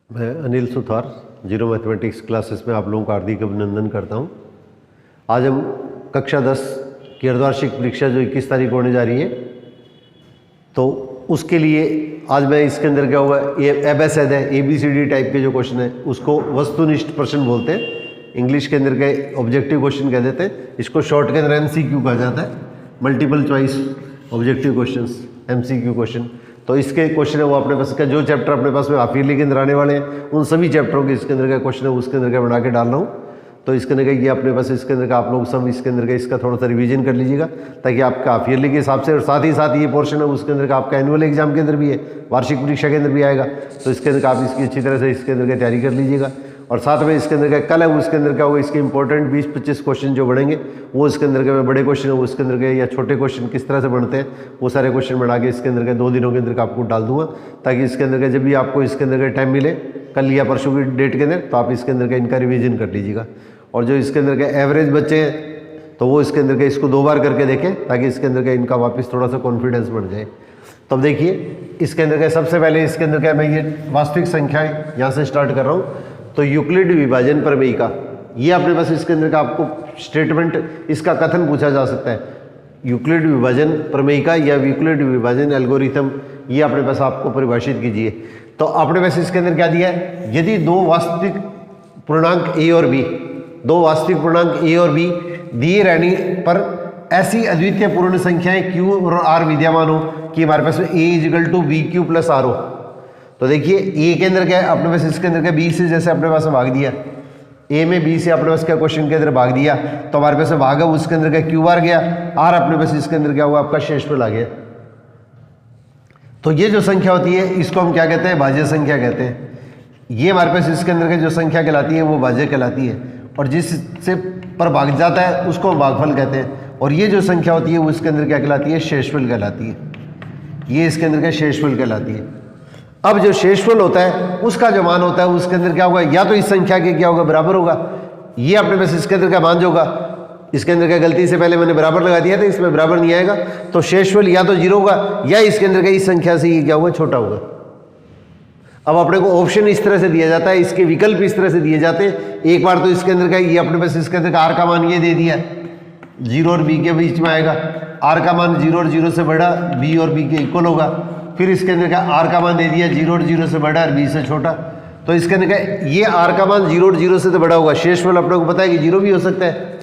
मैं Anil Suthar zero mathematics classes में आप लोगों का हार्दिक अभिनंदन करता हूं। आज हम कक्षा 10 की अर्धवार्षिक परीक्षा जो 21 तारीख को होने जा रही है, तो उसके लिए आज मैं इसके अंदर क्या होगा, ये एबेसेड है, ABCD टाइप के जो क्वेश्चन है उसको वस्तुनिष्ठ प्रश्न बोलते हैं। इंग्लिश के अंदर के ऑब्जेक्टिव क्वेश्चन कह देते हैं। इसको शॉर्ट के अंदर MCQ कहा जाता है, multiple choice objective question, MCQ question. तो इसके क्वेश्चन है वो अपने पास का जो चैप्टर अपने पास में हाफ ईयरली के अंदर आने वाले हैं उन सभी चैप्टरों के इसके अंदर का क्वेश्चन है उसके अंदर का बना के डाल रहा हूँ। तो इसके अंदर का ये अपने पास इसके अंदर का आप लोग सब इसके अंदर का इसका थोड़ा सा रिवीजन कर लीजिएगा, ताकि आपका हाफ ईयरली के हिसाब से, और साथ ही साथ ये पोर्शन है उसके अंदर का आपका एनुअल एग्जाम के अंदर भी है, वार्षिक परीक्षा के अंदर भी आएगा। तो इसके अंदर का आप इसकी अच्छी तरह से इसके अंदर की तैयारी कर लीजिएगा। और साथ में इसके अंदर का कल है उसके अंदर क्या होगा, इसके इंपॉर्टेंट 20-25 क्वेश्चन जो बढ़ेंगे वो इसके अंदर के बड़े क्वेश्चन है उसके अंदर के, या छोटे क्वेश्चन किस तरह से बनते हैं वो सारे क्वेश्चन बना के इसके अंदर के 2 दिनों के अंदर का आपको डाल दूंगा, ताकि इसके अंदर का जब भी आपको इसके अंदर का टाइम मिले कल या परसों की डेट के अंदर, तो आप इसके अंदर का इनका रिविजन कर लीजिएगा। और जो इसके अंदर के एवरेज बच्चे हैं तो वो इसके अंदर के इसको 2 बार करके देखें, ताकि इसके अंदर का इनका वापस थोड़ा सा कॉन्फिडेंस बढ़ जाए। तो अब देखिए इसके अंदर का सबसे पहले इसके अंदर का मैं ये वास्तविक संख्याएं यहाँ से स्टार्ट कर रहा हूँ। तो यूक्लिड विभाजन प्रमेय का ये अपने पास इसके अंदर का आपको स्टेटमेंट, इसका कथन पूछा जा सकता है। यूक्लिड विभाजन प्रमेय का या यूक्लिड विभाजन एल्गोरिथम, ये अपने पास आपको परिभाषित कीजिए। तो अपने पास इसके अंदर क्या दिया है, यदि 2 वास्तविक पूर्णांक A और B, 2 वास्तविक पूर्णांक A और B दिए रहने पर ऐसी अद्वितीय पूर्ण संख्याएं Q और R विद्यमान हो कि हमारे पास A = BQ + R हो। तो देखिए ए के अंदर क्या है अपने पास, इसके अंदर क्या बी से जैसे अपने पास भाग दिया, ए में बी से अपने पास क्या क्वेश्चन के अंदर भाग दिया, तो हमारे पास भाग है उसके अंदर क्या क्यू आर गया, आर अपने पास इसके अंदर क्या हुआ आपका शेषफल आ गया। तो ये जो संख्या होती है इसको हम क्या कहते हैं, भाज्य संख्या कहते हैं। ये हमारे पास इसके अंदर की जो संख्या कहलाती है वो भाज्य कहलाती है, और जिससे पर भाग जाता है उसको हम भागफल कहते हैं। और ये जो संख्या होती है वो इसके अंदर क्या कहलाती है, शेषफल कहलाती है। ये इसके अंदर क्या शेषफल कहलाती है। अब जो शेषफल होता है उसका जो मान होता है उसके अंदर क्या होगा, या तो इस संख्या के क्या होगा बराबर होगा, ये अपने पास इसके अंदर का मान जो होगा, इसके अंदर क्या गलती से पहले मैंने बराबर लगा दिया था, इसमें बराबर नहीं आएगा, तो शेषफल या तो 0 होगा या इसके अंदर का इस संख्या से ये क्या होगा छोटा होगा। अब अपने को ऑप्शन इस तरह से दिया जाता है, इसके विकल्प इस तरह से दिए जाते हैं। एक बार तो इसके अंदर का ये अपने पास इसके अंदर का आर का मान ये दे दिया, 0 और B के बीच में आएगा, आर का मान 0 और 0 से बड़ा, B और B के इक्वल होगा। फिर इसके अंदर का आर का मान दे दिया 0 और 0 से बड़ा और B से छोटा, तो इसके अंदर का ये आर का मान 0 और 0 से तो बड़ा होगा। शेषफल अपने को पता है कि 0 भी हो सकता है,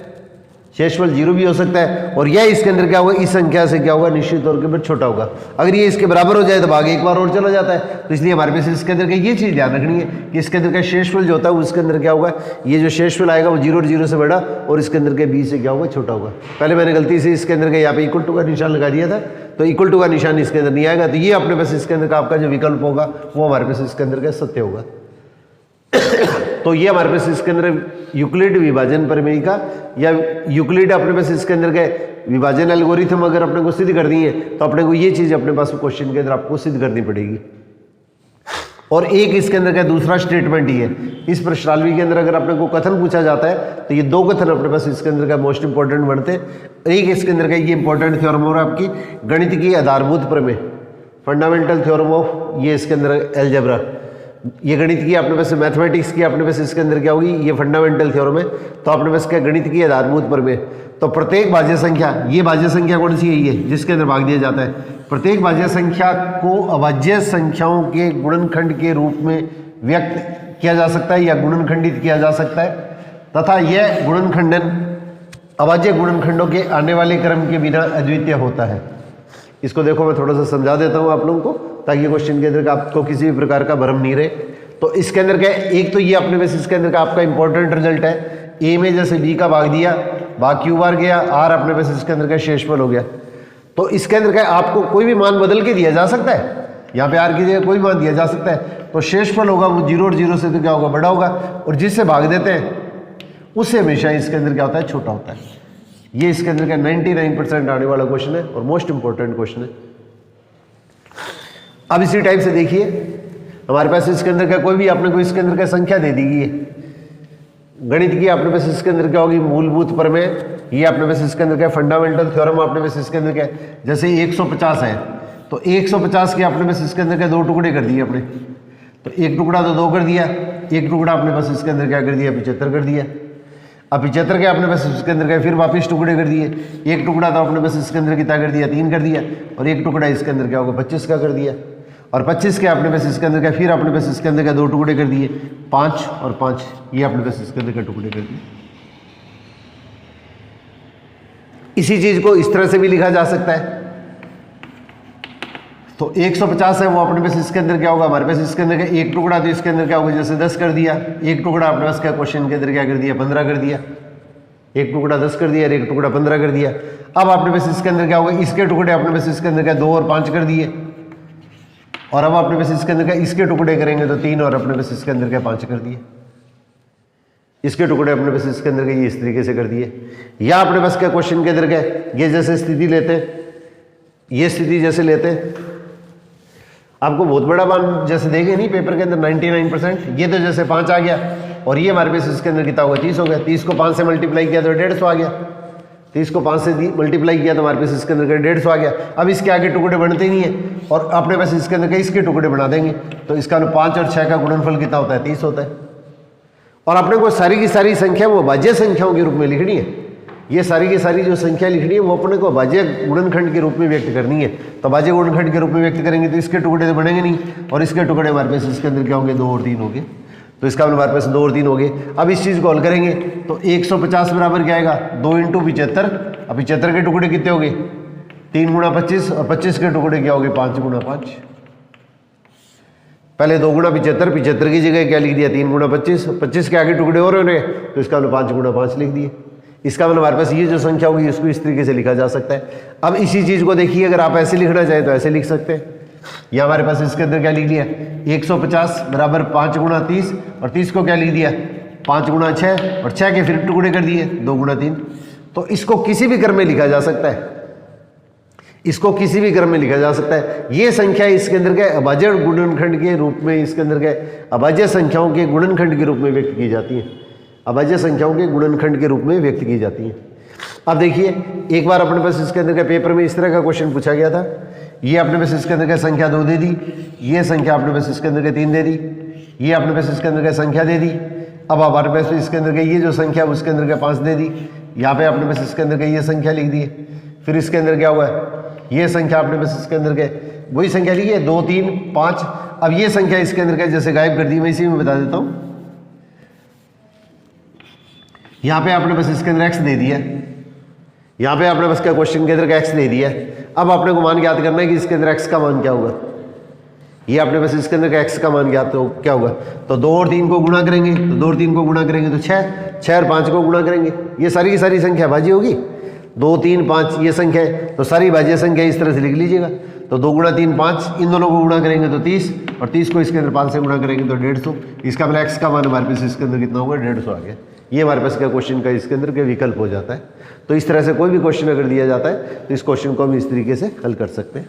शेषफल 0 भी हो सकता है, और यह इसके अंदर क्या होगा, इस संख्या से क्या होगा निश्चित तौर के पर छोटा होगा। अगर ये इसके बराबर हो जाए तो भाग एक बार और चला जाता है। तो इसलिए हमारे पास इसके अंदर का ये चीज़ ध्यान रखनी है कि इसके अंदर का शेषफल जो होता है उसके अंदर क्या होगा, ये जो शेषफल आएगा वो 0 और 0 से बड़ा और इसके अंदर के B से क्या होगा छोटा होगा। पहले मैंने गलती से इसके अंदर का यहाँ पे इक्वल टू का निशान लगा दिया था, तो इक्वल टू का निशान इसके अंदर नहीं आएगा। तो ये अपने पास इसके अंदर का आपका जो विकल्प होगा वो हमारे पास इसके अंदर का सत्य होगा। तो ये हमारे पास इसके अंदर यूक्लिड विभाजन प्रमेय का, या यूक्लिड अपने पास इसके अंदर के विभाजन एल्गोरिथम अगर अपने को सिद्ध कर दी है तो अपने को ये चीज अपने पास क्वेश्चन के अंदर आपको सिद्ध करनी पड़ेगी। और एक इसके अंदर का दूसरा स्टेटमेंट ही है, इस प्रश्नावली के अंदर अगर अपने को कथन पूछा जाता है तो ये 2 कथन अपने पास इसके अंदर का मोस्ट इंपॉर्टेंट बनते हैं। एक इसके अंदर का ये इंपॉर्टेंट थ्योरम हो रहा है आपकी गणित की आधारभूत प्रमेय, फंडामेंटल थ्योरम ऑफ, ये इसके अंदर एलजेब्रा, ये गणित की अपने पास मैथमेटिक्स की अपने पास इसके अंदर क्या होगी, ये फंडामेंटल थ्योरम है। तो अपने पास क्या गणित की आधारभूत प्रमेय, तो प्रत्येक भाज्य संख्या, ये भाज्य संख्या कौन सी है, ये जिसके अंदर भाग दिया जाता है, प्रत्येक भाज्य संख्या को अभाज्य संख्याओं के गुणनखंड के रूप में व्यक्त किया जा सकता है या गुणनखंडित किया जा सकता है, तथा यह गुणनखंडन अभाज्य गुणनखंडों के आने वाले क्रम के बिना अद्वितीय होता है। इसको देखो मैं थोड़ा सा समझा देता हूँ आप लोगों को, ताकि क्वेश्चन के अंदर का आपको किसी भी प्रकार का भ्रम नहीं रहे। तो इसके अंदर क्या है, एक तो ये अपने पास इसके अंदर का आपका इंपॉर्टेंट रिजल्ट है, ए में जैसे B का भाग दिया, भाग क्यू बार गया, आर अपने पास इसके अंदर का शेषफल हो गया। तो इसके अंदर क्या आपको कोई भी मान बदल के दिया जा सकता है, यहाँ पे आर की जगह कोई मान दिया जा सकता है, तो शेषफल होगा वो 0 और 0 से तो क्या होगा बड़ा होगा, और जिससे भाग देते हैं उससे हमेशा इसके अंदर क्या होता है छोटा होता है। ये इसके अंदर का 99% आने वाला क्वेश्चन है और मोस्ट इंपॉर्टेंट क्वेश्चन है। अब इसी टाइप से देखिए हमारे पास इसके अंदर का कोई भी आपने को इसके अंदर का संख्या दे दी है, गणित की अपने पास इसके अंदर क्या होगी मूलभूत प्रमेय, ये अपने पास इसके अंदर क्या फंडामेंटल थ्योरम अपने पास इसके अंदर क्या, जैसे 150 है तो 150 के अपने पास इसके अंदर क्या 2 टुकड़े कर दिए अपने, तो एक टुकड़ा तो 2 कर दिया, एक टुकड़ा आपने बस इसके अंदर क्या कर दिया 75 कर दिया। अब 75 के आपने बस इसके अंदर क्या फिर वापस टुकड़े कर दिए, एक टुकड़ा तो आपने बस इसके अंदर कितना कर दिया 3 कर दिया, और एक टुकड़ा इसके अंदर क्या होगा 25 का कर दिया, और 25 के आपने बस इसके अंदर क्या फिर आपने बस इसके अंदर क्या 2 टुकड़े कर दिए 5 और 5, ये आपने बस इसके अंदर क्या टुकड़े कर दिए। इसी चीज को इस तरह से भी लिखा जा सकता है। तो 150 है वो अपने पास इसके अंदर क्या होगा हमारे पास इसके अंदर क्या एक टुकड़ा, तो इसके अंदर क्या होगा जैसे 10 कर दिया, एक टुकड़ा अपने पास क्या क्वेश्चन के अंदर क्या कर दिया 15 कर दिया, एक टुकड़ा 10 कर दिया और एक टुकड़ा 15 कर दिया। अब आपने पास इसके अंदर क्या होगा इसके टुकड़े अपने पास इसके अंदर क्या 2 और 5 कर दिए, और अब अपने पास इसके अंदर क्या इसके टुकड़े करेंगे तो 3 और अपने पास इसके अंदर क्या 5 कर दिए, इसके टुकड़े अपने पास इसके अंदर क्या ये इस तरीके से कर दिए। या अपने पास क्या क्वेश्चन के अंदर क्या ये जैसे स्थिति लेते हैं, ये स्थिति जैसे लेते हैं, आपको बहुत बड़ा मान जैसे देंगे नहीं पेपर के अंदर 99%, ये तो जैसे 5 आ गया और ये हमारे पास इसके अंदर कितना होगा 30 हो गया, 30 को 5 से मल्टीप्लाई किया तो 150 आ गया, 30 को 5 से मल्टीप्लाई किया तो हमारे पास इसके अंदर 150 आ गया। अब इसके आगे टुकड़े बनते ही नहीं है और अपने पास इसके अंदर इसके टुकड़े बना देंगे, तो इसका 5 और 6 का गुणनफल कितना होता है 30 होता है। और अपने को सारी की सारी संख्या वो भाज्य संख्याओं के रूप में लिखनी है, ये सारी की सारी जो संख्या लिखनी है वो अपने को भाज्य गुणनखंड के रूप में व्यक्त करनी है। तो भाज्य गुणनखंड के रूप में व्यक्त करेंगे तो इसके टुकड़े तो बनेंगे नहीं, और इसके टुकड़े हमारे पास इसके अंदर क्या होंगे 2 और 3 होंगे, तो इसका हमारे पास 2 और 3 हो गए। अब इस चीज़ को हल करेंगे तो 150 बराबर क्या आएगा 2 × 75। अब 75 के टुकड़े कितने हो गए 3 × 25, और 25 के टुकड़े क्या हो गए 5 × 5। पहले 2 × 75, 75 की जगह क्या लिख दिया 3 × 25, 25 के आगे टुकड़े और हो रहे तो इसका 5 × 5 लिख दिए। इसका मतलब हमारे पास ये जो संख्या होगी इसको इस तरीके से लिखा जा सकता है। अब इसी चीज़ को देखिए अगर आप ऐसे लिखना चाहें तो ऐसे लिख सकते हैं, या हमारे पास इसके अंदर क्या लिख लिया 150 बराबर 5 × 30, और 30 को क्या लिख दिया 5 × 6, और 6 के फिर टुकड़े कर दिए 2 × 3। तो इसको किसी भी क्रम में लिखा जा सकता है, इसको किसी भी क्रम में लिखा जा सकता है। ये संख्या इसके अंदर क्या अभाज्य गुणनखंड के रूप में इसके अंदर क्या अभाज्य संख्याओं के गुणनखंड के रूप में व्यक्त की जाती है, अभाज्य संख्याओं के गुणनखंड के रूप में व्यक्त की जाती है। अब देखिए एक बार अपने पास इसके अंदर का पेपर में इस तरह का क्वेश्चन पूछा गया था, ये अपने पास इसके अंदर का संख्या 2 दे दी, ये संख्या अपने पास इसके अंदर का 3 दे दी, ये अपने पास इसके अंदर का संख्या दे दी। अब हमारे पास इसके अंदर का ये जो संख्या उसके अंदर का 5 दे दी, यहाँ पे अपने पास इसके अंदर का ये संख्या लिख दी है। फिर इसके अंदर क्या हुआ ये संख्या अपने पास इसके अंदर के वही संख्या लिखी है 2, 3, 5। अब ये संख्या इसके अंदर का जैसे गायब कर दी, मैं इसी में बता देता हूँ। यहाँ पे आपने बस इसके अंदर x दे दिया, यहाँ पे आपने बस क्या क्वेश्चन के अंदर का x दे दिया। अब आपने को मान ज्ञात करना है कि इसके अंदर x का मान क्या होगा, ये आपने बस इसके अंदर का x का मान ज्ञात तो क्या होगा, तो 2 और 3 को गुणा करेंगे, तो 2 और 3 को गुणा करेंगे तो 6, 6 और 5 को गुणा करेंगे, ये सारी की सारी संख्या भाज्य होगी। 2, 3, 5 ये संख्या है, तो सारी भाज्य संख्या इस तरह से लिख लीजिएगा। तो 2 × 3 5, इन दोनों को गुणा करेंगे तो 30, और 30 को इसके अंदर 5 से गुणा करेंगे तो 150। इसका मतलब x का मान हमारे पास इसके अंदर कितना होगा 150 आ गया। ये हमारे पास क्या क्वेश्चन का इसके अंदर के विकल्प हो जाता है। तो इस तरह से कोई भी क्वेश्चन अगर दिया जाता है तो इस क्वेश्चन को हम इस तरीके से हल कर सकते हैं।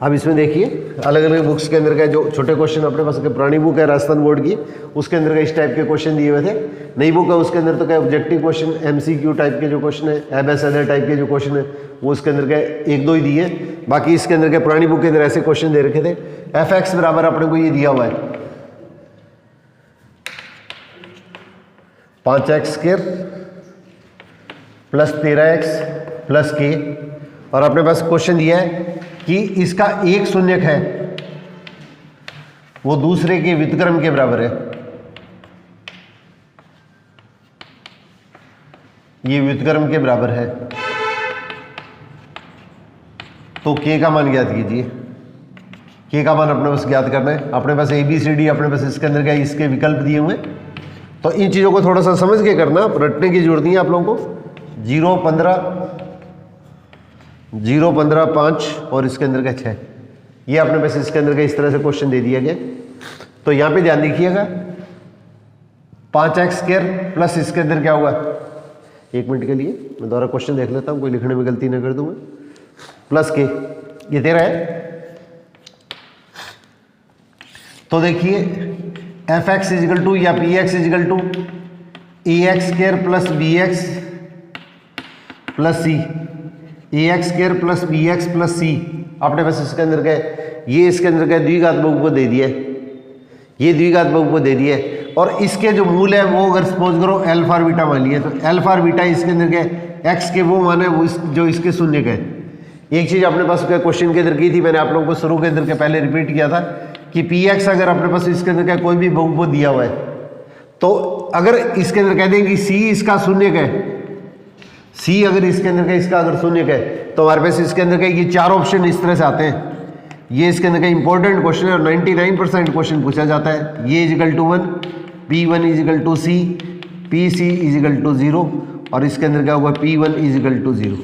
अब इसमें देखिए अलग अलग बुक्स के अंदर का जो छोटे क्वेश्चन अपने पास पुरानी बुक है राजस्थान बोर्ड की, उसके अंदर का इस टाइप के क्वेश्चन दिए हुए थे। नई बुक है उसके अंदर तो क्या ऑब्जेक्टिव क्वेश्चन MCQ टाइप के जो क्वेश्चन है, एबेसेडर टाइप के जो क्वेश्चन है वो उसके अंदर के 1-2 ही दिए। बाकी इसके अंदर के पुरानी बुक के अंदर ऐसे क्वेश्चन दे रखे थे। fx बराबर अपने को ये दिया हुआ है 5x² + 13x + k, और अपने पास क्वेश्चन दिया है कि इसका एक शून्यक है वो दूसरे के व्युत्क्रम के बराबर है। ये व्युत्क्रम के बराबर है, तो k का मान ज्ञात कीजिए। k का मान अपने पास ज्ञात करना है। अपने पास ABCD अपने पास इसके अंदर क्या इसके विकल्प दिए हुए, तो इन चीज़ों को थोड़ा सा समझ के करना, रटने की जरूरत नहीं है आप लोगों को। 0, 15, 5 और इसके अंदर का 6, ये अपने पास इसके अंदर का इस तरह से क्वेश्चन दे दिया गया। तो यहाँ पे ध्यान देखिएगा 5x² प्लस इसके अंदर क्या होगा, 1 मिनट के लिए मैं दोबारा क्वेश्चन देख लेता हूँ, कोई लिखने में गलती ना कर दूँ मैं। प्लस k ये 13 है। तो देखिए fx = या px = ax² + bx plus C, A X square plus B X plus C अपने पास इसके अंदर का है, ये इसके अंदर का द्विघात बहुपद दे दिया है, ये द्विघात बहुपद दे दिया है। और इसके जो मूल है वो अगर सपोज करो अल्फा और बीटा मान लिए, तो अल्फा और बीटा इसके अंदर क्या एक्स के वो मान है वो जो इसके शून्य का है। एक चीज़ अपने पास क्वेश्चन के अंदर की थी, मैंने आप लोगों को शुरू के अंदर के पहले रिपीट किया था कि पी एक्स अगर अपने पास इसके अंदर का कोई भी बहुपद दिया हुआ है, तो अगर इसके अंदर कह दें कि सी इसका शून्य का है, सी अगर इसके अंदर का इसका अगर शून्य का है, तो हमारे पास इसके अंदर का ये चार ऑप्शन इस तरह से आते हैं। ये इसके अंदर का इंपॉर्टेंट क्वेश्चन है और 99% क्वेश्चन पूछा जाता है। ये is equal to 1, P1 is equal to सी, PC इजिकल टू 0 और इसके अंदर क्या होगा P1 इजिकल टू 0।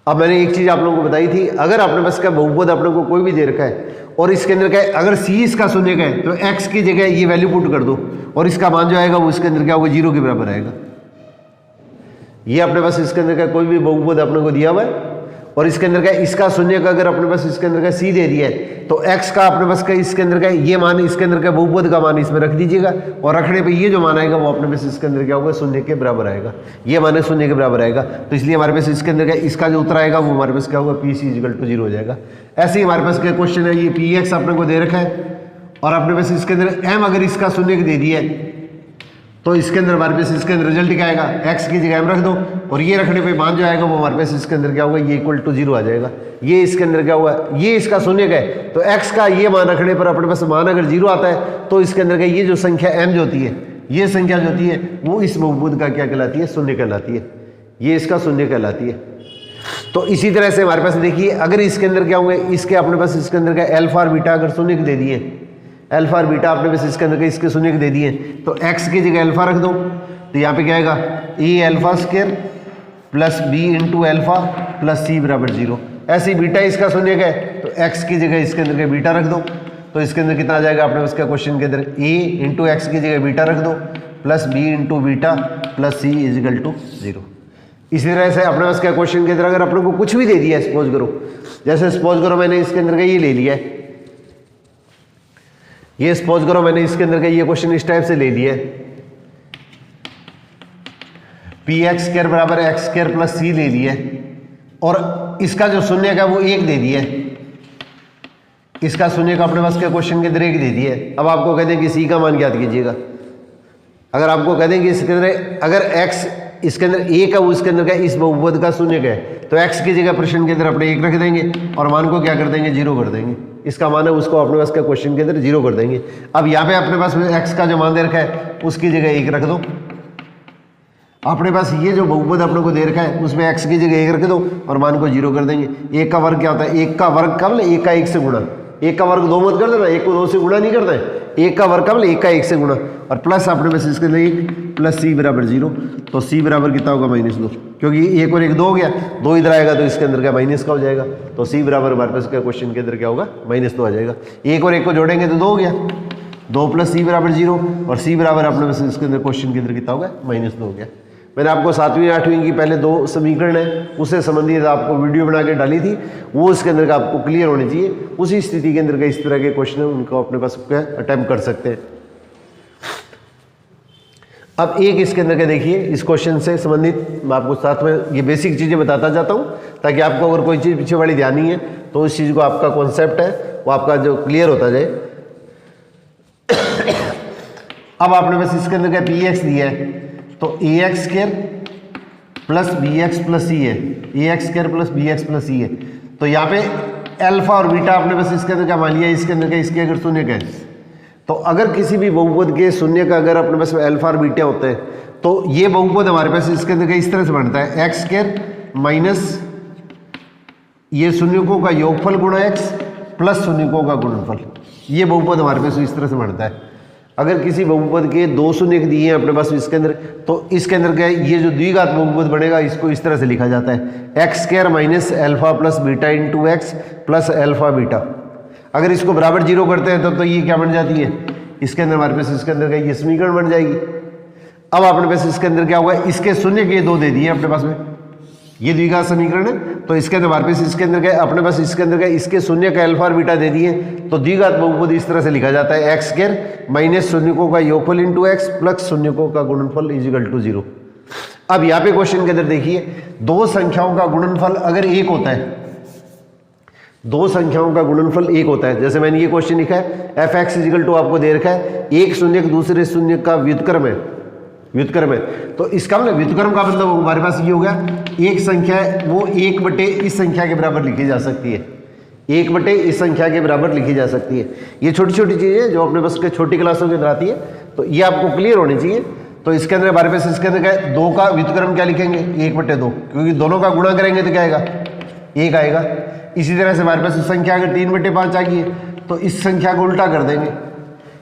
अब मैंने एक चीज़ आप लोगों को बताई थी, अगर आपने पास का बहुपद अपने को कोई भी दे रखा है और इसके अंदर क्या है, अगर सी इसका शून्य का है तो एक्स की जगह ये वैल्यू पुट कर दो और इसका मान जो आएगा वो इसके अंदर क्या होगा 0 के बराबर आएगा। ये अपने पास इसके अंदर का कोई भी बहुपद अपने को दिया हुआ है और इसके अंदर का इसका शून्य का अगर अपने पास इसके अंदर का सी दे दिया है, तो एक्स का अपने पास का इसके अंदर का ये मान इसके अंदर का बहुपद का मान इसमें रख दीजिएगा और रखने पे ये जो मान आएगा वो अपने पास इसके अंदर क्या होगा शून्य के बराबर आएगा। ये मान शून्य के बराबर आएगा, तो इसलिए हमारे पास इसके अंदर का इसका जो उत्तर आएगा वो हमारे पास क्या होगा PC इजिकल टू 0 हो जाएगा। ऐसे ही हमारे पास क्या क्वेश्चन है, ये PX अपने को दे रखा है और अपने पास इसके अंदर M अगर इसका शून्य दे दिया है, तो इसके अंदर हमारे पास इसके अंदर रिजल्ट क्या आएगा, एक्स की जगह m रख दो और ये रखने पे मान जो आएगा वो हमारे पास इसके अंदर क्या होगा, ये इक्वल टू 0 आ जाएगा। ये इसके अंदर क्या होगा, ये इसका शून्य का है, तो x का ये मान रखने पर अपने पास मान अगर 0 आता है तो इसके अंदर का ये जो संख्या m जो होती है, ये संख्या जो होती है वो इस बहुपद का क्या कहलाती है, शून्य कहलाती है। ये इसका शून्य कहलाती है। तो इसी तरह से हमारे पास देखिए, अगर इसके अंदर क्या होंगे, इसके अपने पास इसके अंदर का अल्फा और बीटा अगर शून्य दे दिए, अल्फा और बीटा आपने बस इसके अंदर के इसके शून्य दे दिए, तो x की जगह अल्फा रख दो, तो यहाँ पे क्या आएगा A alpha square plus B into alpha plus C बराबर 0। ऐसे ही बीटा इसका शून्य का है, तो x की जगह इसके अंदर के बीटा रख दो, तो इसके अंदर कितना आ जाएगा अपने उसका क्वेश्चन के अंदर a इंटू एक्स की जगह बीटा रख दो plus B into beta plus C is equal to 0। इसी तरह से अपने पास क्या क्वेश्चन के अंदर अगर अपने को कुछ भी दे दिया है, सपोज करो, जैसे सपोज करो मैंने इसके अंदर का ये ले लिया है, ये सपोज करो मैंने इसके अंदर का ये क्वेश्चन इस टाइप से ले लिया है, पी एक्स स्क्वायर बराबर एक्स स्क्वायर प्लस सी ले लिया है और इसका जो शून्य का वो 1 दे दिया है, इसका शून्य का अपने पास क्या क्वेश्चन के अंदर 1 दे दिया है। अब आपको कह दें कि सी का मान ज्ञात कीजिएगा। अगर आपको कह दें कि इसके अंदर अगर एक्स इसके अंदर ए का उसके अंदर का इस बहुपद का शून्य का है, तो एक्स की जगह प्रश्न के अंदर अपने 1 रख देंगे और मान को क्या कर देंगे 0 कर देंगे। इसका मान है उसको अपने पास का क्वेश्चन के अंदर 0 कर देंगे। अब यहाँ पे अपने पास एक्स का जो मान दे रखा है उसकी जगह 1 रख दो। अपने पास ये जो बहुपद अपने को दे रखा है उसमें एक्स की जगह 1 रख दो और मान को 0 कर देंगे। 1 का वर्ग क्या होता है, 1 का वर्ग कब 1 का 1 से गुणा, 1 का वर्ग 2 मत कर देना, 1 को 2 से गुणा नहीं करना है, 1 का वर्ग कब 1 का 1 से गुणा और प्लस अपने पास इसके अंदर 1 प्लस सी बराबर 0। तो सी बराबर कितना होगा -2, क्योंकि 1 और 1 2 हो गया, 2 इधर आएगा तो इसके अंदर क्या माइनस का हो जाएगा। तो सी बराबर हमारे पास का क्वेश्चन के अंदर क्या होगा -2 आ जाएगा। 1 और 1 को जोड़ेंगे तो 2 हो गया, 2 प्लस सी बराबर 0 और सी बराबर अपने पास इसके अंदर क्वेश्चन के अंदर कितना होगा -2 हो गया। मैंने आपको 7वीं 8वीं की पहले 2 समीकरण है उससे संबंधित आपको वीडियो बना के डाली थी, वो उसके अंदर का आपको क्लियर होनी चाहिए। उसी स्थिति के अंदर का इस तरह के क्वेश्चन है उनको अपने पास अटेम्प्ट कर सकते हैं। अब एक इसके अंदर का देखिए, इस क्वेश्चन से संबंधित मैं आपको साथ में ये बेसिक चीज़ें बताता जाता हूँ ताकि आपको अगर कोई चीज़ पीछे वाली ध्यान नहीं है तो उस चीज़ को आपका कॉन्सेप्ट है वो आपका जो क्लियर होता जाए। अब आपने बस इसके अंदर का पी एक्स दिया है, तो A X square plus B X plus C है, A X square plus B X plus C है। तो यहाँ पे अल्फा और बीटा आपने बस इसके अंदर क्या मान लिया, इसके अंदर का इसके अगर शून्य का है, तो अगर किसी भी बहुपद के शून्य का अगर अपने पास अल्फा और बीटा होते हैं तो ये बहुपद हमारे पास इसके अंदर का इस तरह से बनता है, एक्स स्क्वायर माइनस ये शून्यकों का योगफल गुणा एक्स प्लस शून्यकों का गुणनफल। ये बहुपद हमारे पास इस तरह से बनता है। अगर किसी बहुपद के 2 शून्य दिए हैं अपने पास इसके अंदर, तो इसके अंदर क्या है, ये जो द्विघात बहुपद बनेगा इसको इस तरह से लिखा जाता है, x square minus alpha plus beta into x plus alpha beta. अगर इसको बराबर 0 करते हैं तो ये क्या बन जाती है, इसके अंदर हमारे पास इसके अंदर का ये समीकरण बन जाएगी। अब अपने पास इसके अंदर क्या होगा, इसके शून्य के 2 दे दिए अपने पास में, ये द्विघात समीकरण है, तो इसके अंदर हमारे पास इसके अंदर क्या अपने पास इसके अंदर का इसके शून्य का अल्फा और बीटा दे दिए, तो द्विघात बहुपद इस तरह से लिखा जाता है, एक्स स्क्वायर माइनस शून्यकों का योगफल इंटू एक्स प्लस शून्यकों का गुणनफल इजिकल टू 0। अब यहाँ पे क्वेश्चन के अंदर देखिए, दो संख्याओं का गुणनफल अगर एक होता है, दो संख्याओं का गुणनफल एक होता है, जैसे मैंने ये क्वेश्चन लिखा है f(x) = आपको दे रखा है एक शून्य दूसरे शून्य का व्युत्क्रम है, व्युत्क्रम है। तो इसका मतलब व्युत्क्रम का मतलब हमारे पास ये हो गया, एक संख्या है वो 1 बटे इस संख्या के बराबर लिखी जा सकती है, 1 बटे इस संख्या के बराबर लिखी जा सकती है। ये छोटी छोटी चीज़ें जो अपने पास छोटी क्लासों के अंदर आती है, तो ये आपको क्लियर होनी चाहिए। तो इसके अंदर हमारे पास इसके अंदर क्या है, 2 का व्युत्क्रम क्या लिखेंगे 1/2, क्योंकि दोनों का गुणा करेंगे तो क्या आएगा 1 आएगा। इसी तरह से हमारे पास संख्या अगर 3/5 आ गई है तो इस संख्या को उल्टा कर देंगे,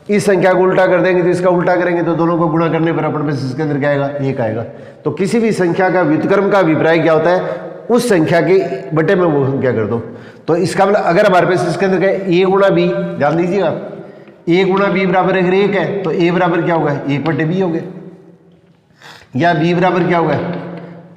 इस संख्या को उल्टा कर देंगे तो इसका उल्टा करेंगे तो दोनों को गुणा करने पर अपने पास इसके अंदर क्या आएगा 1 आएगा। तो किसी भी संख्या का व्युत्क्रम का अभिप्राय क्या होता है, उस संख्या के बटे में वो संख्या कर दो। तो इसका मतलब अगर हमारे पास इसके अंदर क्या है a गुणा b, ध्यान दीजिएगा a गुणा b बराबर अगर 1 है तो a बराबर क्या होगा 1/b हो गया, या b बराबर क्या होगा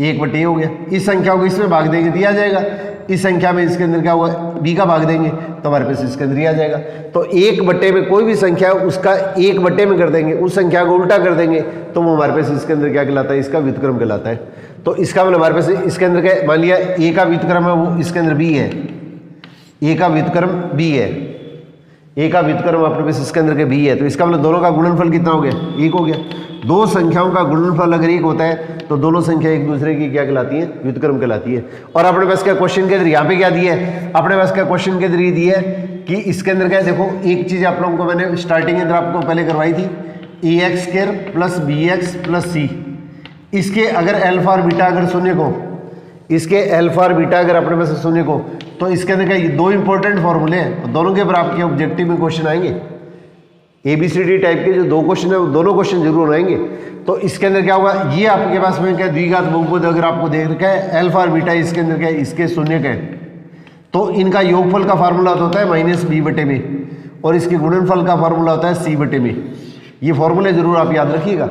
1/a हो गया। इस संख्या को इसमें भाग देंगे तो आ जाएगा, इस संख्या में इसके अंदर क्या होगा b का भाग देंगे तो हमारे पास इसके अंदर आ जाएगा। तो 1/, में कोई भी संख्या उसका 1/, में कर देंगे, उस संख्या को उल्टा कर देंगे तो वो हमारे पास इसके अंदर क्या कहलाता है, इसका व्युत्क्रम कहलाता है। तो इसका मतलब हमारे पास इसके अंदर क्या, मान लिया a का व्युत्क्रम है वो इसके अंदर b है, a का व्युत्क्रम b है, a का व्युत्क्रम अपने पास इसके अंदर के b है। तो इसका मतलब दोनों का गुणनफल कितना हो गया 1 हो गया। दो संख्याओं का गुणनफल अगर 1 होता है तो दोनों संख्या एक दूसरे की क्या कहलाती है, व्युत्क्रम कहलाती है। और अपने पास क्या क्वेश्चन के अंदर यहाँ पे क्या दिया है, अपने पास क्या क्वेश्चन के अंदर ये दिया है कि इसके अंदर क्या है, देखो एक चीज आप लोगों को मैंने स्टार्टिंग के अंदर आपको पहले करवाई थी, ax² + bx + c, इसके अगर अल्फा और बीटा अगर शून्य को, इसके अल्फा और बीटा अगर अपने पास शून्य को, तो इसके अंदर क्या दो इंपॉर्टेंट फॉर्मूले हैं, दोनों के ऊपर आपके ऑब्जेक्टिव में क्वेश्चन आएंगे। ABCD टाइप के जो दो क्वेश्चन है वो दोनों क्वेश्चन जरूर आएंगे। तो इसके अंदर क्या होगा, ये आपके पास में क्या द्विघात बहुपद अगर आपको देख रखा है अल्फा और बीटा इसके अंदर क्या है, इसके शून्य का है, तो इनका योगफल का फार्मूला होता है -b/में, और इसके गुणनफल का फार्मूला होता है c/में। ये फॉर्मूले जरूर आप याद रखिएगा।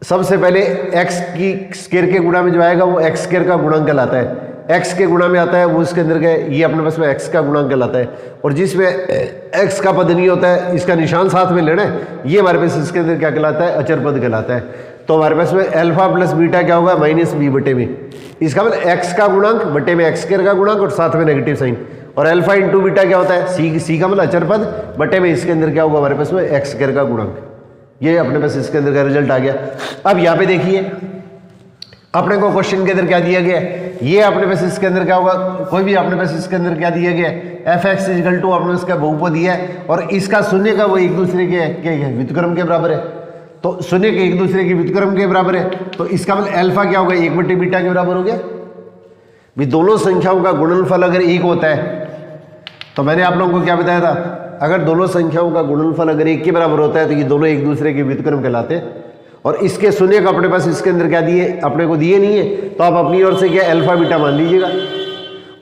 सबसे पहले x की स्क्वायर के गुणा में जो आएगा वो x² का गुणांक कहलाता है, x के गुणा में आता है वो इसके अंदर क्या है, ये अपने पास में x का गुणांक कहलाता है। और जिसमें x का पद नहीं होता है, इसका निशान साथ में लेना है, ये हमारे पास इसके अंदर क्या कहलाता है, अचर पद कहलाता है। तो हमारे पास में अल्फा + बीटा क्या होगा -b/में, इसका मतलब x का गुणांक बटे में x² का गुणांक और साथ में नेगेटिव साइन, और अल्फा × बीटा क्या होता है c का मतलब अचर पद बटे में इसके अंदर क्या होगा हमारे पास में x² का गुणांक। ये अपने पास इसके अंदर का रिजल्ट आ गया। अब यहाँ पे देखिए अपने को क्वेश्चन के अंदर क्या दिया गया है, ये अपने पास इसके अंदर क्या होगा, कोई भी अपने पास इसके अंदर क्या दिया गया है, f(x) = अपने पास का बहुपद दिया है और इसका शून्य का वो एक दूसरे के व्युत्क्रम के बराबर है। तो शून्य के एक दूसरे के व्युत्क्रम के बराबर है, तो इसका मतलब अल्फा क्या होगा 1/बीटा के बराबर हो गया। भी दोनों संख्याओं का गुणनफल अगर 1 होता है, तो मैंने आप लोगों को क्या बताया था, अगर दोनों संख्याओं का गुणनफल अगर 1 के बराबर होता है तो ये दोनों एक दूसरे के व्युत्क्रम कहलाते हैं। और इसके शून्य का अपने पास इसके अंदर क्या दिए, अपने को दिए नहीं है, तो आप अपनी ओर से क्या अल्फा बीटा मान लीजिएगा।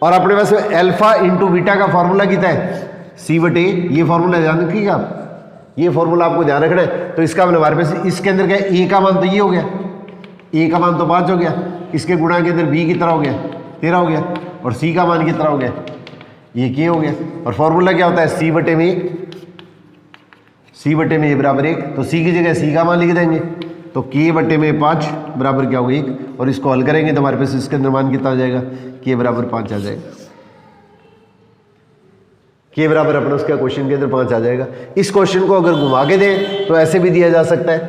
और अपने पास अल्फा × बीटा का फॉर्मूला कितना है c/a, ये फॉर्मूला ध्यान रखिएगा आप, ये फॉर्मूला आपको ध्यान रखना है। तो इसका मतलब हमारे पास इसके अंदर क्या a का मान तो ये हो गया, a का मान तो 5 हो गया, इसके गुणा के अंदर b कितना हो गया 13 हो गया, और c का मान कितना हो गया ये k हो गया। और फॉर्मूला क्या होता है c/में, c/में a बराबर 1, तो c की जगह c का मान लिख देंगे, तो k/5 बराबर क्या होगा 1, और इसको हल करेंगे तो हमारे पास इसके अंदर मान कितना आ जाएगा, k बराबर 5 आ जाएगा, k बराबर अपना उसका क्वेश्चन के अंदर 5 आ जाएगा। इस क्वेश्चन को अगर घुमा के दें तो ऐसे भी दिया जा सकता है,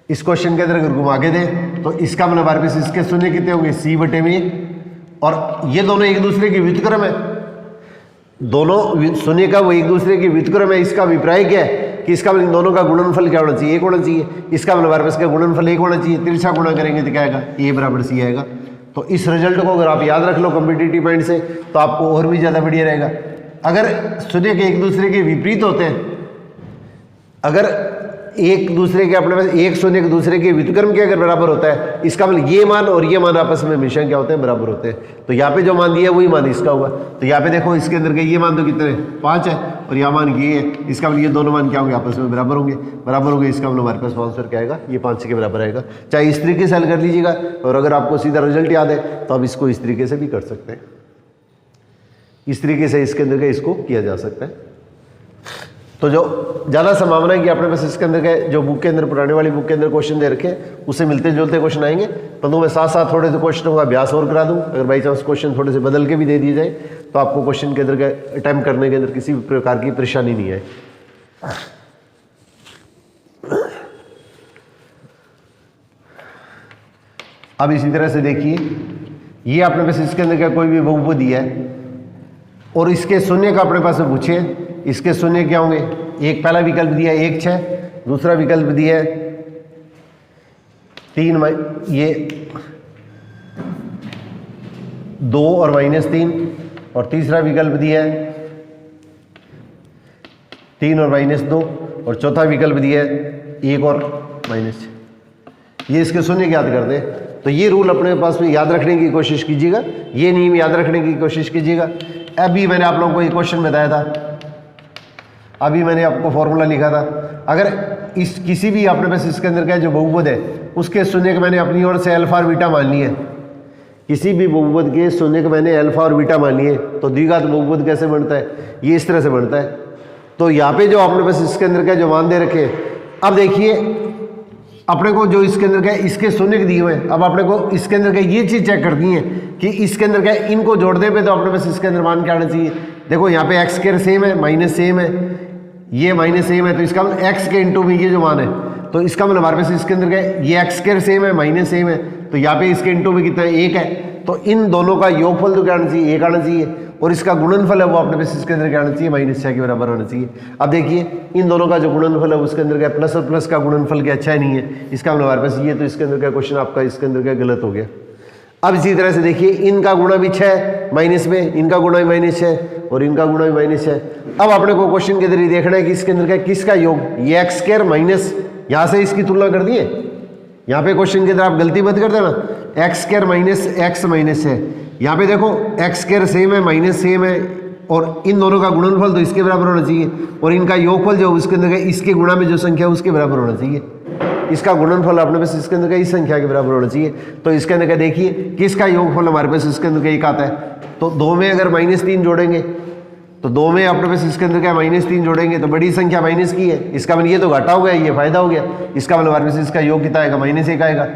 इस क्वेश्चन के अंदर अगर घुमा के दें तो इसका मतलब हमारे पास इसके शून्य कितने होंगे c/में, और ये दोनों एक दूसरे के व्युत्क्रम है, दोनों शून्य का वो एक दूसरे के व्युत्क्रम है। इसका अभिप्राय क्या है कि इसका मतलब दोनों का गुणनफल क्या होना चाहिए 1 होना चाहिए, इसका मतलब हमारे पास का गुणनफल 1 होना चाहिए, तिरछा गुणा करेंगे तो क्या आएगा a = c आएगा। तो इस रिजल्ट को अगर आप याद रख लो कॉम्पिटिटिव पॉइंट से तो आपको और भी ज़्यादा बढ़िया रहेगा। अगर शून्य के एक दूसरे के विपरीत होते हैं, अगर एक दूसरे के अपने पास एक शून्य एक दूसरे के व्युत्क्रम के अगर बराबर होता है, इसका मतलब ये मान और ये मान आपस में हमेशा क्या होते हैं बराबर होते हैं। तो यहाँ पे जो मान दिया वही मान इसका होगा। तो यहाँ पे देखो इसके अंदर के ये मान तो कितने 5 है और यहाँ मान ये है, इसका मतलब ये दोनों मान क्या होंगे आपस में बराबर होंगे, इसका मतलब हमारे पास आंसर क्या आएगा ये 5 के बराबर आएगा। चाहे इस तरीके से हल कर लीजिएगा, और अगर आपको सीधा रिजल्ट याद है तो आप इसको इस तरीके से भी कर सकते हैं, इस तरीके से इसके अंदर का इसको किया जा सकता है। तो जो ज़्यादा संभावना है कि अपने पास इसके अंदर के जो बुक के अंदर पुराने वाली बुक के अंदर क्वेश्चन दे रखे उससे मिलते जुलते क्वेश्चन आएंगे, परंतु मैं साथ साथ थोड़े से क्वेश्चनों का अभ्यास और करा दूं। अगर बाई चांस क्वेश्चन थोड़े से बदल के भी दे दिए जाए तो आपको क्वेश्चन के अंदर के अटैम्प्ट करने के अंदर किसी भी प्रकार की परेशानी नहीं है। अब इसी तरह से देखिए, ये अपने पास इसके अंदर का कोई भी बहुपद दिया है और इसके शून्य का अपने पास में पूछे, इसके शून्य क्या होंगे? एक पहला विकल्प दिया है 1 6, दूसरा विकल्प दिया है 3 ये 2 और -3, और तीसरा विकल्प दिया है 3 और -2, और चौथा विकल्प दिया है 1 और -6। ये इसके शून्य याद कर दें। तो ये रूल अपने पास में याद रखने की कोशिश कीजिएगा, ये नियम याद रखने की कोशिश कीजिएगा। अभी मैंने आप लोगों को एक क्वेश्चन बताया था, अभी मैंने आपको फॉर्मूला लिखा था। अगर इस किसी भी अपने पास इसके अंदर का जो बहुपद है उसके शून्य को मैंने अपनी ओर से अल्फा और बीटा मान लिया है, किसी भी बहुपद के शून्य को मैंने अल्फा और बीटा मान लिए, तो द्विघात बहुपद कैसे बनता है? ये इस तरह से बनता है। तो यहाँ पे जो अपने पास इसके अंदर का जो मान दे रखे, अब देखिए अपने को जो इसके अंदर का इसके शून्य दिए हुए हैं, अब अपने को इसके अंदर का ये चीज चेक करनी है कि इसके अंदर का इनको जोड़ने पे तो अपने पास इसके अंदर मान क्या आना चाहिए। देखो यहाँ पे एक्स स्क्वायर सेम है, माइनस सेम है, ये माइनस सेम है, तो इसका मतलब एक्स के इंटू में ये जो मान है, तो इसका मतलब हमारे पास इसके अंदर का ये एक्स स्क्वायर सेम है, माइनस सेम है, तो यहाँ पे इसके इंटू में कितना है? 1 है। तो इन दोनों का योगफल तो क्या आना चाहिए? 1 आना चाहिए, और इसका गुणनफल है वो अपने पास इसके अंदर क्या आना चाहिए? -6 के बराबर होना चाहिए। अब देखिए इन दोनों का जो गुणनफल है उसके अंदर क्या प्लस और प्लस का गुणनफल क्या अच्छा नहीं है, इसका मतलब हमारे पास ये, तो इसके अंदर का क्वेश्चन आपका इसके अंदर क्या गलत हो गया। अब इसी तरह से देखिए इनका गुणा भी 6 माइनस में, इनका गुणा भी -6 और इनका गुणा भी -6। अब अपने को क्वेश्चन के अंदर ही देखना है कि इसके अंदर का किसका योग, ये एक्स स्क्वायर माइनस, यहाँ से इसकी तुलना कर दिए, यहाँ पे क्वेश्चन के अंदर आप गलती मत कर देना, x square minus x minus है, यहाँ पे देखो एक्स स्क्वायर सेम है, माइनस सेम है, और इन दोनों का गुणनफल तो इसके बराबर होना चाहिए, और इनका योगफल जो उसके अंदर का इसके गुणा में जो संख्या है उसके बराबर होना चाहिए। इसका गुणनफल अपने पास इसके अंदर का इस संख्या के बराबर होना चाहिए। तो इसके अंदर का देखिए किसका योगफल हमारे पास इसके अंदर का 1 आता है, तो 2 में अगर -3 जोड़ेंगे तो 2 में अपने पास इसके अंदर क्या -3 जोड़ेंगे तो बड़ी संख्या माइनस की है, इसका मतलब ये तो घाटा हो गया, ये फायदा हो गया, इसका मतलब हमारे पास इसका योग कितना आएगा? -1 आएगा।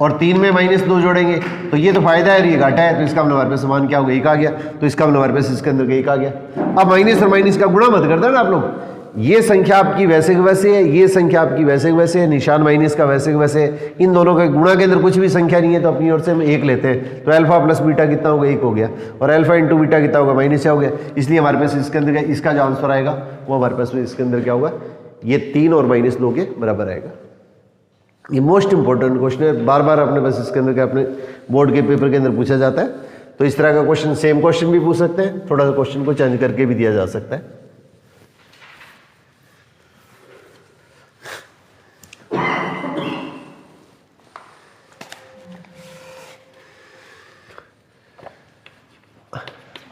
और 3 में -2 जोड़ेंगे तो ये तो फायदा है और ये घाटा है, तो इसका मतलब हमारे पास मान क्या होगा? 1 आ गया। तो इसका मतलब हमारे पास इसके अंदर का 1 आ गया। अब माइनस और माइनस का गुणा मत कर देना आप लोग, ये संख्या आपकी वैसे के वैसे है, ये संख्या आपकी वैसे के वैसे है, निशान माइनस का वैसे के वैसे है, इन दोनों का गुणा के अंदर कुछ भी संख्या नहीं है, तो अपनी ओर से हम 1 लेते हैं। तो अल्फा प्लस बीटा कितना होगा? 1 हो गया, और अल्फा इंटू बीटा कितना होगा? -6 हो गया। इसलिए हमारे पास इसके अंदर का इसका जो आंसर आएगा वो हमारे पास में इसके अंदर क्या होगा? ये 3 और -2 के बराबर आएगा। ये मोस्ट इंपॉर्टेंट क्वेश्चन है, बार बार अपने पास इसके अंदर का अपने बोर्ड के पेपर के अंदर पूछा जाता है। तो इस तरह का क्वेश्चन, सेम क्वेश्चन भी पूछ सकते हैं, थोड़ा सा क्वेश्चन को चेंज करके भी दिया जा सकता है।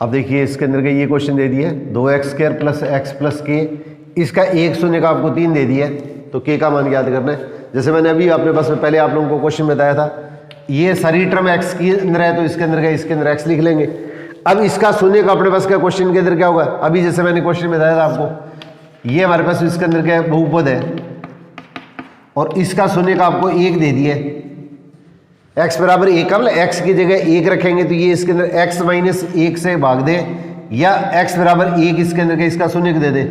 अब देखिए इसके अंदर का ये क्वेश्चन दे दिया है 2x² + x + k, इसका एक शून्य का आपको 3 दे दिया है, तो k का मान याद करना है। जैसे मैंने अभी अपने पास में पहले आप लोगों को क्वेश्चन बताया था, ये सारी टर्म x के अंदर है तो इसके अंदर का इसके अंदर x लिख लेंगे। अब इसका शून्य का अपने पास क्या क्वेश्चन के अंदर क्या होगा? अभी जैसे मैंने क्वेश्चन बताया था आपको, ये हमारे पास इसके अंदर क्या बहुपद है और इसका शून्य का आपको 1 दे दिया है, x बराबर 1 का मतलब x की जगह 1 रखेंगे तो ये इसके अंदर x - 1 से भाग दे, या x बराबर 1 इसके अंदर का इसका शून्य दे दे।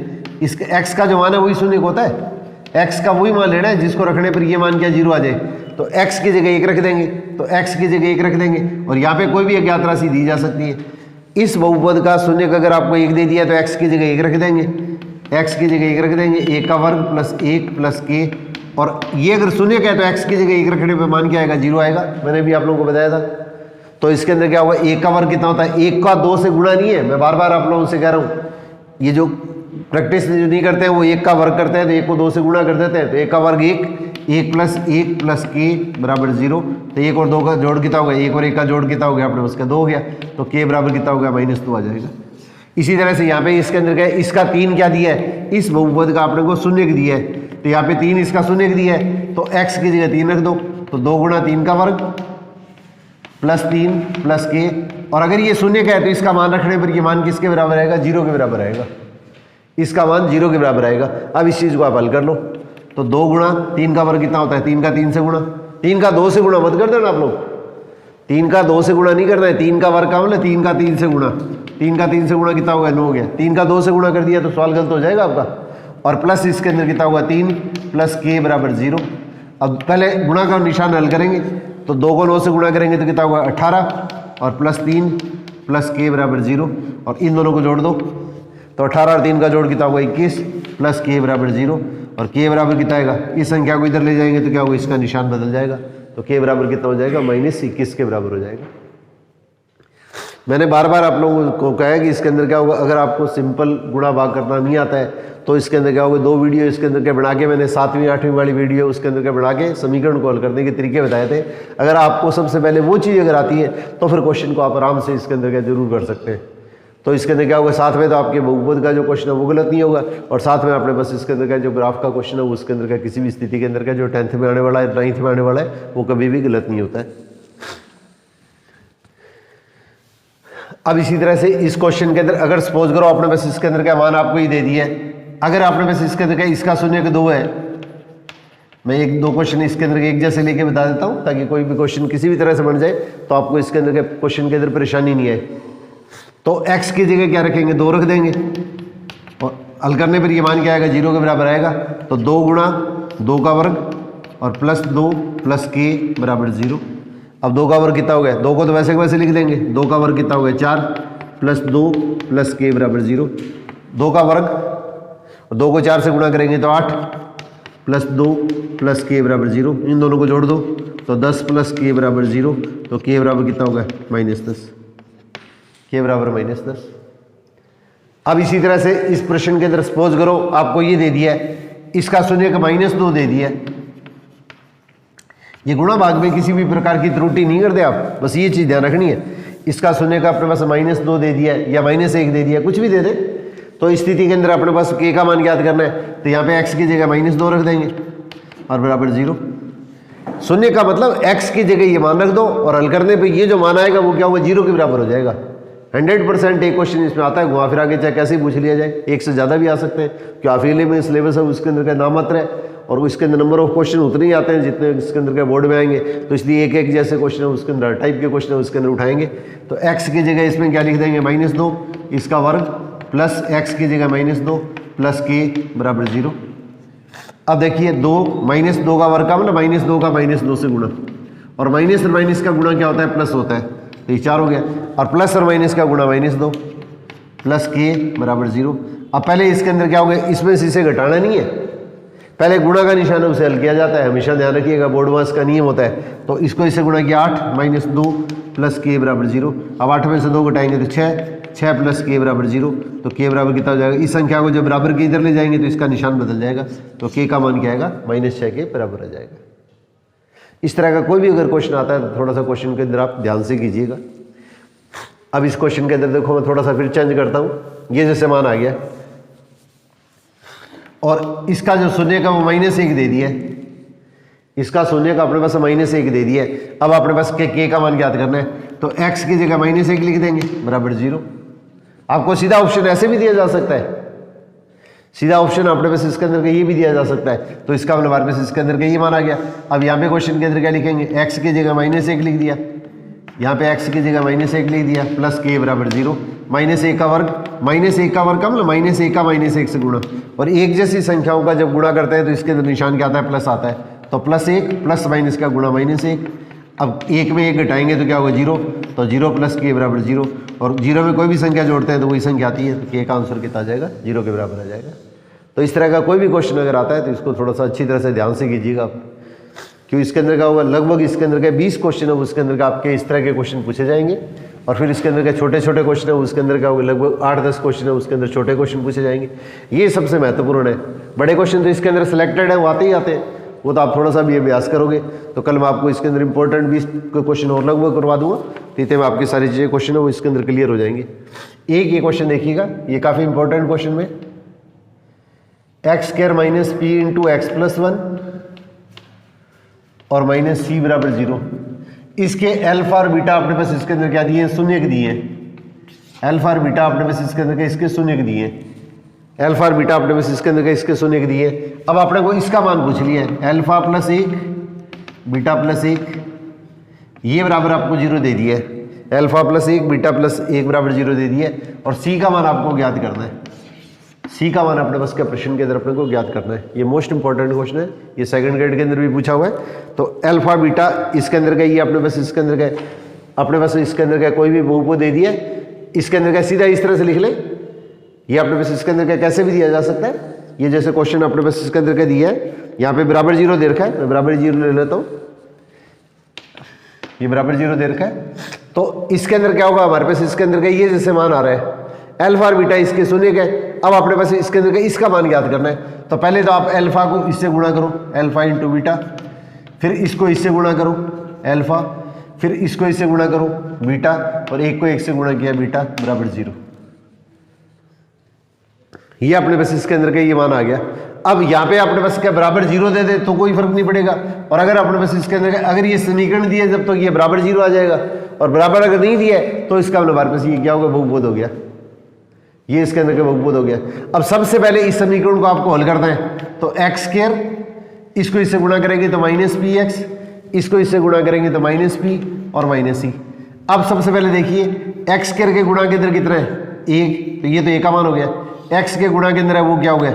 इसका x का जो मान है वही शून्य होता है, x का वही मान लेना है जिसको रखने पर ये मान क्या 0 आ जाए। तो x की जगह 1 रख देंगे, तो x की जगह 1 रख देंगे, और यहाँ पे कोई भी अज्ञात राशि दी जा सकती है। इस बहुपद का शून्य का अगर आपको 1 दे दिया तो x की जगह 1 रख देंगे, x की जगह 1 रख देंगे, 1 का वर्ग + 1 + k, और ये अगर शून्य का है तो x की जगह 1 रखने पे मान क्या आएगा? 0 आएगा। मैंने भी आप लोगों को बताया था। तो इसके अंदर क्या होगा? 1 का वर्ग कितना होता है? 1 का 2 से गुणा नहीं है, मैं बार बार आप लोगों से कह रहा हूँ, ये जो प्रैक्टिस जो नहीं करते हैं वो 1 का वर्ग करते हैं तो 1 को 2 से गुणा कर देते हैं। तो 1 का वर्ग 1, 1 + 1 + k बराबर 0। तो 1 और 2 का जोड़ कितना हो गया? 1 और 1 का जोड़ कितना हो गया? अपने पास का 2 हो गया, तो k बराबर कितना हो गया? -2 आ जाएगा। इसी तरह से यहाँ पे इसके अंदर क्या है? इसका 3 क्या दिया है? इस बहुपद का आपने को शून्य दिया है, तो यहाँ पे 3 इसका शून्य दिया है, तो x की जगह 3 रख दो, तो 2 × 3 का वर्ग +3 + k, और अगर ये शून्य का है तो इसका मान रखने पर ये मान किसके बराबर आएगा? 0 के बराबर आएगा। इसका मान 0 के बराबर आएगा। अब इस चीज़ को आप हल कर लो, तो 2 गुणा 3 का वर्ग कितना होता है, 3 का 3 से गुणा, 3 का 2 से गुणा मत कर देना आप लोग, 3 का 2 से गुणा नहीं करना है, 3 का वर्ग का मतलब 3 का 3 से गुणा, 3 का 3 से गुणा कितना होगा, 9 हो गया। 3 का 2 से गुणा कर दिया तो सवाल गलत हो जाएगा आपका। और प्लस इसके अंदर कितना होगा 3 प्लस के बराबर 0। अब पहले गुणा का निशान हल करेंगे, तो 2 को 9 से गुणा करेंगे तो कितना होगा 18 और प्लस 3 प्लस के बराबर 0, और इन दोनों को जोड़ दो तो 18 और 3 का जोड़ कितना होगा 21 प्लस के बराबर 0, और के बराबर कितना आएगा, इस संख्या को इधर ले जाएंगे तो क्या होगा, इसका निशान बदल जाएगा, तो के बराबर कितना हो जाएगा -21 के बराबर हो जाएगा। मैंने बार बार आप लोगों को कहा है कि इसके अंदर क्या होगा, अगर आपको सिंपल गुणा भाग करना नहीं आता है तो इसके अंदर क्या होगा, 2 वीडियो इसके अंदर के बना के मैंने 7वीं 8वीं वाली वीडियो उसके अंदर के बना के समीकरण को हल करने के तरीके बताए थे। अगर आपको सबसे पहले वो चीज़ अगर आती है तो फिर क्वेश्चन को आप आराम से इसके अंदर क्या जरूर कर सकते हैं। तो इसके अंदर क्या होगा, साथ में तो आपके बहुपद का जो क्वेश्चन है वो गलत नहीं होगा, और साथ में आपने बस इसके अंदर का जो ग्राफ का क्वेश्चन है उसके अंदर का किसी भी स्थिति के अंदर का जो 10th में आने वाला है 9th में आने वाला है वो कभी भी गलत नहीं होता है। अब इसी तरह से इस क्वेश्चन के अंदर अगर सपोज करो आपने बस इसके अंदर का मान आपको ही दे दिया है, अगर आपने बस इसके अंदर का इसका शून्य का 2 है, मैं 1-2 क्वेश्चन इसके अंदर के एक जैसे लेके बता देता हूं ताकि कोई भी क्वेश्चन किसी भी तरह से बन जाए तो आपको इसके अंदर के क्वेश्चन के अंदर परेशानी नहीं आए। तो x की जगह क्या रखेंगे, 2 रख देंगे, और हल करने पर ये मान क्या आएगा, 0 के बराबर आएगा। तो 2 गुणा 2 का वर्ग और प्लस 2 प्लस के बराबर 0। अब 2 का वर्ग कितना हो गया, 2 को तो वैसे के वैसे लिख देंगे, 2 का वर्ग कितना हो गया 4 प्लस 2 प्लस के बराबर 0। 2 का वर्ग, 2 को 4 से गुणा करेंगे तो 8 प्लस 2 प्लस के बराबर 0, इन दोनों को जोड़ दो तो 10 प्लस के बराबर 0, तो के बराबर कितना होगा -10, के बराबर -10। अब इसी तरह से इस प्रश्न के अंदर सपोज करो आपको ये दे दिया है, इसका शून्य का -2 दे दिया है। ये गुणा भाग में किसी भी प्रकार की त्रुटि नहीं करते आप, बस ये चीज़ ध्यान रखनी है। इसका शून्य का अपने पास -2 दे दिया है या -1 दे दिया, कुछ भी दे दे, तो इस स्थिति के अंदर अपने पास के का मान ज्ञात करना है, तो यहाँ पे x की जगह -2 रख देंगे और बराबर 0। शून्य का मतलब x की जगह ये मान रख दो और हल करने पे ये जो मान आएगा वो क्या होगा, 0 के बराबर हो जाएगा। 100% एक क्वेश्चन इसमें आता है, घुमा फिरा के चाहे कैसे ही पूछ लिया जाए, एक से ज़्यादा भी आ सकते हैं, क्योंकि अफीले में सिलेबस है उसके अंदर का नामात्र है और इसके अंदर नंबर ऑफ क्वेश्चन उतने ही आते हैं जितने इसके अंदर के बोर्ड में आएंगे, तो इसलिए एक जैसे क्वेश्चन है उसके अंदर टाइप के क्वेश्चन है उसके अंदर उठाएंगे। तो x की जगह इसमें क्या लिख देंगे, -2 इसका वर्ग प्लस x की जगह -2 प्लस के बराबर 0। अब देखिए 2 का वर्ग का मतलब -2 का -2 से गुणा, और माइनस और माइनस का गुणा क्या होता है, प्लस होता है, तो ये 4 हो गया, और प्लस और माइनस का गुणा -2 प्लस के बराबर 0। अब पहले इसके अंदर क्या हो गया, इसमें से इसे घटाना नहीं है, पहले गुणा का निशान उसे हल किया जाता है, हमेशा ध्यान रखिएगा, बोर्ड मास का नियम होता है। तो इसको इससे गुणा किया 8 - 2 प्लस के बराबर 0। अब 8 में से 2 घटाएंगे तो 6 प्लस के बराबर 0, तो के बराबर कितना हो जाएगा, इस संख्या को जब बराबर के इधर ले जाएंगे तो इसका निशान बदल जाएगा, तो के का मान क्या आएगा, -6 के बराबर आ जाएगा। इस तरह का कोई भी अगर क्वेश्चन आता है तो थोड़ा सा क्वेश्चन के अंदर आप ध्यान से कीजिएगा। अब इस क्वेश्चन के अंदर देखो मैं थोड़ा सा फिर चेंज करता हूँ, ये जैसे मान आ गया और इसका जो शून्य का वो -1 दे दिया है, इसका शून्य का अपने पास -1 दे दिया है। अब अपने पास के का मान ज्ञात करना है, तो x की जगह -1 लिख देंगे बराबर 0। आपको सीधा ऑप्शन ऐसे भी दिया जा सकता है, सीधा ऑप्शन अपने पास इसके अंदर का ये भी दिया जा सकता है, तो इसका मतलब हमारे पास इसके अंदर का ये मान आ गया। अब यहाँ पे क्वेश्चन के अंदर क्या लिखेंगे, x की जगह -1 लिख दिया, यहाँ पे x की जगह -1 लिख दिया प्लस के बराबर 0, -1 का वर्ग का मतलब -1 का -1 से गुणा, और एक जैसी संख्याओं का जब गुणा करते हैं तो इसके अंदर निशान क्या आता है, प्लस आता है, तो +1 प्लस माइनस का गुणा -1। अब 1 में 1 घटाएंगे तो क्या होगा 0, तो 0 प्लस के बराबर 0, और 0 में कोई भी संख्या जोड़ते हैं तो वही संख्या आती है, तो के का आंसर कितना आ जाएगा, 0 के बराबर आ जाएगा। तो इस तरह का कोई भी क्वेश्चन अगर आता है तो इसको थोड़ा सा अच्छी तरह से ध्यान से कीजिएगा आप, क्योंकि इसके अंदर का होगा लगभग इसके अंदर के 20 क्वेश्चन है, उसके अंदर का आपके इस तरह के क्वेश्चन पूछे जाएंगे, और फिर इसके अंदर के छोटे छोटे क्वेश्चन है उसके अंदर का होगा लगभग 8-10 क्वेश्चन है, उसके अंदर छोटे क्वेश्चन पूछे जाएंगे। ये सबसे महत्वपूर्ण है, बड़े क्वेश्चन तो इसके अंदर सिलेक्टेड है, वो आते ही आते हैं, वो तो आप थोड़ा सा भी अभ्यास करोगे तो कल मैं आपको इसके अंदर इंपॉर्टेंट 20 क्वेश्चन और लगभग करवा दूंगा, तो इतने में आपकी सारी चीज़ें क्वेश्चन है वो इसके अंदर क्लियर हो जाएंगे। एक ये क्वेश्चन देखिएगा, ये काफ़ी इंपॉर्टेंट क्वेश्चन में, x² - p × x + 1 और -c बराबर 0, इसके अल्फा और बीटा अपने पास इसके अंदर क्या दिए हैं, शून्य के दिए हैं, अल्फा और बीटा अपने पास इसके अंदर इसके शून्य के दिए हैं, अल्फा और बीटा आपने बस इसके अंदर का इसके शून्य दिए। अब आपने को इसका मान पूछ लिया है, अल्फा प्लस 1 बीटा प्लस 1, ये बराबर आपको 0 दे दिया है। अल्फा प्लस 1 बीटा प्लस 1 बराबर 0 दे दिया है। और सी का मान आपको ज्ञात करना है। सी का मान अपने बस के प्रश्न के अंदर अपने को ज्ञात करना है। ये मोस्ट इंपॉर्टेंट क्वेश्चन है, ये सेकंड ग्रेड के अंदर भी पूछा हुआ है। तो अल्फा बीटा इसके अंदर का, ये अपने बस इसके अंदर का, अपने बस इसके अंदर का कोई भी बहुपद दे दिया, इसके अंदर का सीधा इस तरह से लिख ले। ये अपने बस इसके अंदर का कैसे भी दिया जा सकता है। ये जैसे क्वेश्चन अपने बस इसके अंदर का दिया है, यहाँ पे बराबर 0 दे रखा है, मैं बराबर 0 ले लेता हूँ, ये बराबर 0 दे रखा है। तो इसके अंदर क्या होगा, हमारे पास इसके अंदर का ये जैसे मान आ रहा है, अल्फा और बीटा इसके शून्य का। अब अपने पास इसके अंदर का इसका मान ज्ञात करना है। तो पहले तो आप अल्फा को इससे गुणा करो, अल्फा इंटू बीटा, फिर इसको इससे गुणा करो अल्फा, फिर इसको इससे गुणा करो बीटा, और एक को एक से गुणा किया बीटा बराबर 0। ये अपने पास इसके अंदर का ये मान आ गया। अब यहाँ पे अपने पास क्या बराबर 0 दे दे तो कोई फर्क नहीं पड़ेगा। और अगर अपने पास इसके अंदर अगर ये समीकरण दिया जब तो ये बराबर 0 आ जाएगा, और बराबर अगर नहीं दिया तो इसका मतलब हमारे पास ये क्या होगा, बहुपद हो गया। ये इसके अंदर का बहुपद हो गया। अब सबसे पहले इस समीकरण को आपको हल करना है। तो एक्स स्क्वायर, इसको इससे गुणा करेंगे तो माइनस पी एक्स, इसको इससे गुणा करेंगे तो माइनस पी और माइनस सी। अब सबसे पहले देखिए एक्स स्क्वायर के गुणा के अंदर कितना है, 1, तो ये तो ए का मान हो गया। एक्स के गुणा के अंदर है वो क्या हो गया,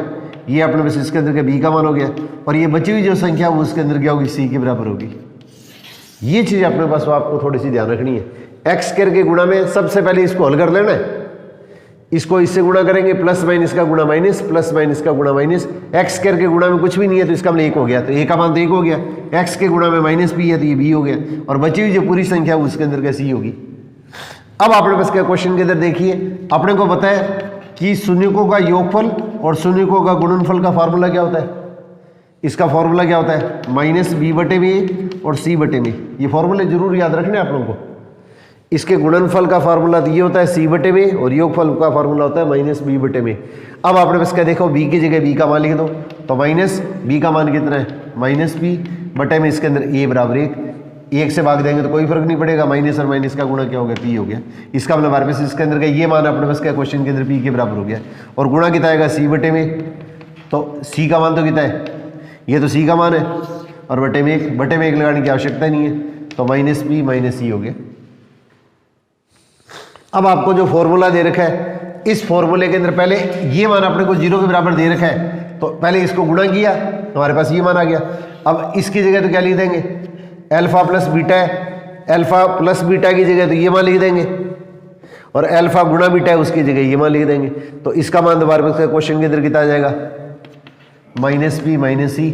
ये अपने पास इसके अंदर का बी का मान हो गया। और ये बची हुई जो संख्या वो उसके अंदर क्या होगी, सी के बराबर होगी। ये चीज़ अपने पास आपको थोड़ी सी ध्यान रखनी है। एक्स स्क्वायर के गुणा में सबसे पहले इसको हल कर लेना है। इसको इससे गुणा करेंगे, प्लस माइनस का गुणा माइनस, प्लस माइनस का गुणा माइनस। एक्स स्क्वायर के गुणा में कुछ भी नहीं है तो इसका मतलब 1 हो गया, तो ए का मान तो 1 हो गया। एक्स के गुणा में माइनस बी है तो ये बी हो गया। और बची हुई जो पूरी संख्या उसके अंदर का सी होगी। अब अपने पास क्या क्वेश्चन के अंदर देखिए, अपने को पता है कि शून्यकों का योगफल और शून्यकों का गुणनफल का फार्मूला क्या होता है। इसका फार्मूला क्या होता है, माइनस बी बटे में और सी बटे में। ये फार्मूले जरूर याद रखने आप लोगों को। इसके गुणनफल का फार्मूला तो ये होता है सी बटे में, और योगफल का फार्मूला होता है माइनस बी बटे में। अब आपने बस क्या देखो, बी की जगह बी का मान लिख दो, तो माइनस बी का मान कितना है, माइनस बी बटे में इसके अंदर ए बराबर 1 से भाग देंगे तो कोई फर्क नहीं पड़ेगा। माइनस और माइनस का गुणा क्या हो गया, पी हो गया। इसका मतलब हमारे पास इसके अंदर का ये मान अपने पास क्या क्वेश्चन के अंदर पी के बराबर हो गया। और गुणा कितना आएगा, सी बटे में, तो सी का मान तो कितना है, ये तो सी का मान है, और बटे में 1 लगाने की आवश्यकता नहीं है, तो माइनस बी माइनस सी हो गया। अब आपको जो फॉर्मूला दे रखा है, इस फॉर्मूले के अंदर पहले ये मान अपने को 0 के बराबर दे रखा है, तो पहले इसको गुणा किया तो हमारे पास ये मान आ गया। अब इसकी जगह तो क्या लिख देंगे, अल्फा प्लस बीटा है, अल्फा प्लस बीटा की जगह तो ये मान लिख देंगे, और अल्फा गुणा बीटा है उसकी जगह ये मान लिख देंगे। तो इसका मान हमारे पास क्वेश्चन के अंदर कितना आ जाएगा, माइनस पी माइनस सी,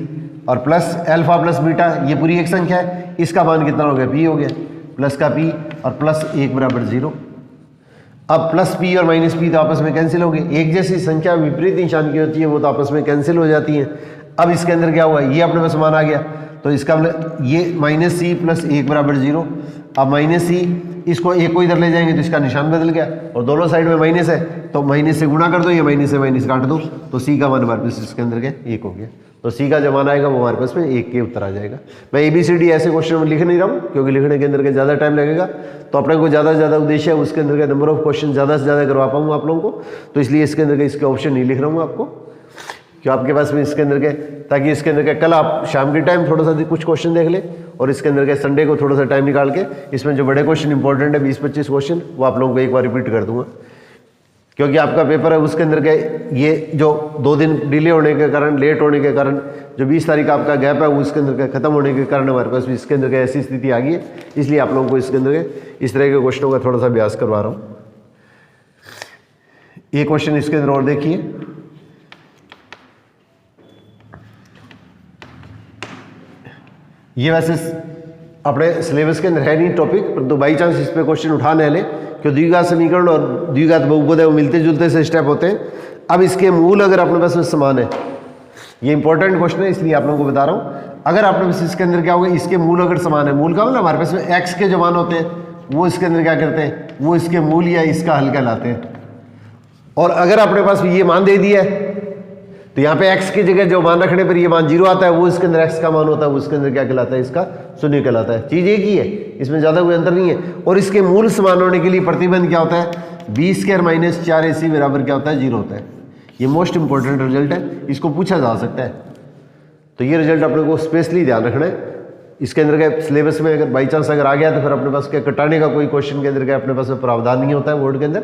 और प्लस अल्फा प्लस बीटा, ये पूरी एक संख्या है, इसका मान कितना हो गया, पी हो गया, प्लस का पी और प्लस 1 बराबर 0। अब प्लस पी और माइनस पी तो आपस में कैंसिल हो गए। एक जैसी संख्या विपरीत निशान की होती है वो तो आपस में कैंसिल हो जाती है। अब इसके अंदर क्या हुआ, ये अपने पास मान आ गया, तो इसका मतलब ये माइनस सी प्लस 1 बराबर 0। अब माइनस सी, इसको एक को इधर ले जाएंगे तो इसका निशान बदल गया, और दोनों साइड में माइनस है तो माइनस से गुणा कर दो, ये माइनस से माइनस काट दो, तो सी का मान हमारे पास इसके अंदर क्या 1 हो गया। तो सी का जो मान आएगा वो हमारे पास में 1 के उत्तर आ जाएगा। मैं ABCD ऐसे क्वेश्चन में लिख नहीं रहा हूँ क्योंकि लिखने के अंदर के ज़्यादा टाइम लगेगा, तो अपने को ज़्यादा से ज़्यादा उद्देश्य है उसके अंदर का नंबर ऑफ क्वेश्चन ज़्यादा से ज़्यादा करवा पाऊँ आप लोगों को, तो इसलिए इसके अंदर के इसके ऑप्शन नहीं लिख रहा हूँ आपको, कि आपके पास में इसके अंदर के, ताकि इसके अंदर के कल आप शाम के टाइम थोड़ा सा कुछ क्वेश्चन देख लें, और इसके अंदर के संडे को थोड़ा सा टाइम निकाल के इसमें जो बड़े क्वेश्चन इंपॉर्टेंट है 20-25 क्वेश्चन वो आप लोगों को एक बार रिपीट कर दूंगा, क्योंकि आपका पेपर है उसके अंदर के ये जो 2 दिन डिले होने के कारण, लेट होने के कारण, जो 20 तारीख का आपका गैप है वो इसके अंदर का खत्म होने के कारण हमारे पास भी इसके अंदर का ऐसी स्थिति आ गई है, इसलिए आप लोगों को इसके अंदर के इस तरह के क्वेश्चनों का थोड़ा सा अभ्यास करवा रहा हूँ। ये क्वेश्चन इसके अंदर और देखिए, ये वैसे अपने सिलेबस के अंदर है नहीं टॉपिक, परंतु बाई चांस इस पे क्वेश्चन उठाने ले, क्योंकि द्विघात समीकरण और द्विघात बहुपद है वो मिलते जुलते से स्टेप होते हैं। अब इसके मूल अगर अपने पास में समान है, ये इंपॉर्टेंट क्वेश्चन है इसलिए आप लोगों को बता रहा हूँ। अगर आपने पास इसके अंदर क्या होगा, इसके मूल अगर समान है, मूल का मतलब हमारे पास में एक्स के जो मान होते हैं वो इसके अंदर क्या करते हैं, वो इसके मूल या इसका हल कहलाते हैं। और अगर अपने पास ये मान दे दिया है तो यहाँ पे x की जगह जो मान रखने पर ये मान 0 आता है, वो इसके अंदर x का मान होता है, वो इसके अंदर क्या कहलाता है, इसका शून्य कहलाता है। चीज़ एक ही है, इसमें ज़्यादा कोई अंतर नहीं है। और इसके मूल समान होने के लिए प्रतिबंध क्या होता है, b² - 4ac बराबर क्या होता है, 0 होता है। ये मोस्ट इंपॉर्टेंट रिजल्ट है, इसको पूछा जा सकता है। तो ये रिजल्ट अपने को स्पेशली ध्यान रखना है। इसके अंदर के सिलेबस में अगर बाई चांस अगर आ गया तो फिर अपने पास क्या कटाने का कोई क्वेश्चन के अंदर क्या अपने पास में प्रावधान नहीं होता है बोर्ड के अंदर।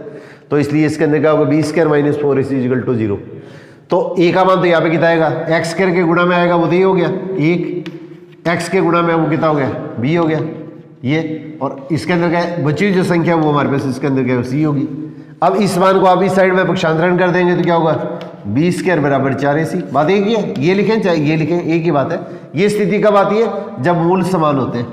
तो इसलिए इसके अंदर क्या होगा, बी स्क्वायर माइनस 4ac = 0। तो ए का मान तो यहाँ पे कितना आएगा, एक्स स्क्वायर के गुणा में आएगा, वो तो ये हो गया 1, एक्स के गुणा में वो कितना हो गया, बी हो गया ये। और इसके अंदर क्या बची हुई जो संख्या वो हमारे पास इसके अंदर क्या सी होगी। अब इस मान को आप इस साइड में पक्षांतरण कर देंगे तो क्या होगा, बी स्क्वायर बराबर 4ac। बात एक ही है, ये लिखें चाहे ये लिखें, एक ही बात है। ये स्थिति कब आती है, जब मूल समान होते हैं,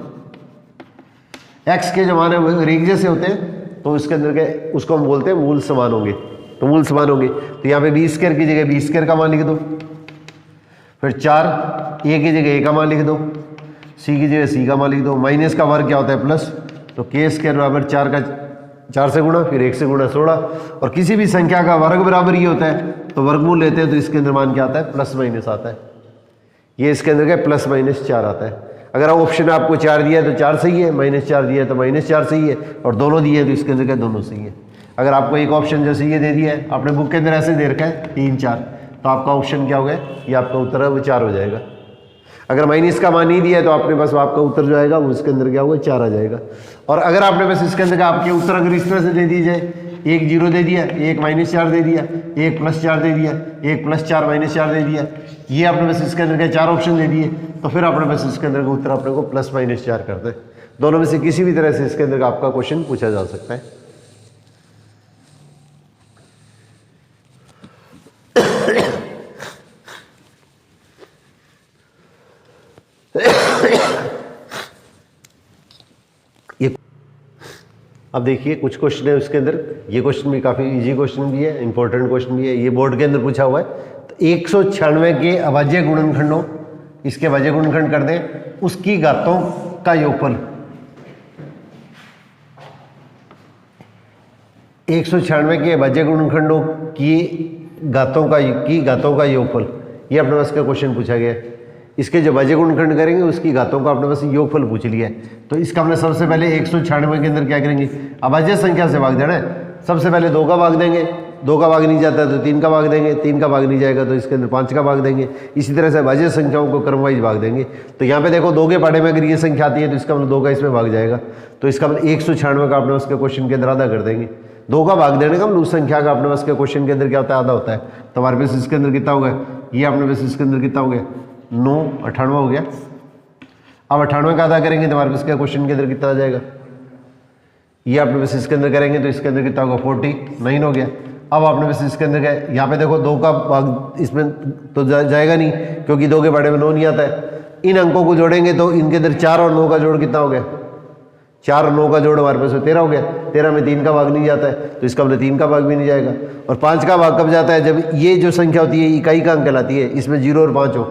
एक्स के जो मान है एक जैसे होते हैं, तो इसके अंदर के उसको हम बोलते हैं मूल समान होंगे। तो मूल समान होंगे तो यहाँ पे बी स्क्वायर की जगह बी स्क्वायर का मान लिख दो, फिर 4 ए की जगह ए का मान लिख दो, सी की जगह सी का मान लिख दो। माइनस का वर्ग क्या होता है प्लस, तो के स्क्वायर बराबर 4 का 4 से गुणा, फिर 1 से गुणा 16। और किसी भी संख्या का वर्ग बराबर ये होता है तो वर्गमूल लेते हैं तो इसके अंदर मान क्या आता है, प्लस माइनस आता है। ये इसके अंदर क्या प्लस माइनस 4 आता है। अगर ऑप्शन आपको 4 दिया है तो 4 सही है, -4 दिया है तो -4 सही है, और दोनों दिए हैं तो इसके अंदर क्या दोनों सही है। अगर आपको एक ऑप्शन जैसे ये दे दिया है, आपने बुक के अंदर ऐसे दे रखा है 3 4, तो आपका ऑप्शन क्या हो गया, ये आपका उत्तर है वो 4 हो जाएगा। अगर माइनस का मान नहीं दिया है तो आपके पास आपका उत्तर जो आएगा वो इसके अंदर क्या होगा, 4 आ जाएगा। और अगर आपने बस इसके अंदर आपके उत्तर अगर इस तरह से दे दी जाए, 1 0 दे दिया, 1 -4 दे दिया, 1 +4 दे दिया, 1 +4 -4 दे दिया, ये आपने बस इसके अंदर 4 ऑप्शन दे दिए, तो फिर आपने बस इसके अंदर का उत्तर अपने को +-4 करते हैं। दोनों में से किसी भी तरह से इसके अंदर आपका क्वेश्चन पूछा जा सकता है। ये अब देखिए कुछ क्वेश्चन है उसके अंदर, ये क्वेश्चन भी काफ़ी इजी क्वेश्चन भी है, इंपॉर्टेंट क्वेश्चन भी है, ये बोर्ड के अंदर पूछा हुआ है। तो 196 के अभाज्य गुणनखंडों, इसके अभाज्य गुणनखंड कर दें, उसकी घातों का योगफल 196 के अभाज्य गुणनखंडों की घातों का योगफल, ये अपने पास का क्वेश्चन पूछा गया है। इसके जो अभाज्य गुणनखंड करेंगे उसकी घातों का अपने पास योगफल पूछ लिया है। तो इसका हमने सबसे पहले 196 के अंदर क्या करेंगे, अभाज्य संख्या से भाग देना है। सबसे पहले 2 का भाग देंगे, 2 का भाग नहीं जाता तो 3 का भाग देंगे, 3 का भाग नहीं जाएगा तो इसके अंदर 5 का भाग देंगे। इसी तरह से अभाज्य संख्याओं को क्रमवाइज भाग देंगे। तो यहाँ पे देखो 2 के पढ़े में अगर ये संख्या आती है तो इसका मतलब 2 का इसमें भाग जाएगा, तो इसका मतलब 196 का अपने उसके क्वेश्चन के अंदर आधा कर देंगे। 2 का भाग देने का मतलब उस संख्या का अपने पास के क्वेश्चन के अंदर क्या होता है, आधा होता है। तो हमारे पास इसके अंदर कितना हो गया, ये अपने पास इसके अंदर कितना हो गया, 9 98 हो गया। अब 98 का आधा करेंगे तो हमारे पास क्या क्वेश्चन के अंदर कितना आ जाएगा, ये आपने बस इसके अंदर करेंगे तो इसके अंदर कितना होगा, 49 हो गया। अब आपने बस इसके अंदर क्या, यहाँ पे देखो 2 का भाग इसमें तो जाएगा नहीं क्योंकि 2 के बड़े में 9 नहीं आता है। इन अंकों को जोड़ेंगे तो इनके अंदर 4 और 9 का जोड़ कितना हो गया, 4 और 9 का जोड़ हमारे पास 13 हो गया। 13 में 3 का भाग नहीं जाता है तो इसका मतलब 3 का भाग भी नहीं जाएगा। और 5 का भाग कब जाता है, जब ये जो संख्या होती है इकाई का अंक कहलाती है, इसमें 0 और 5 हो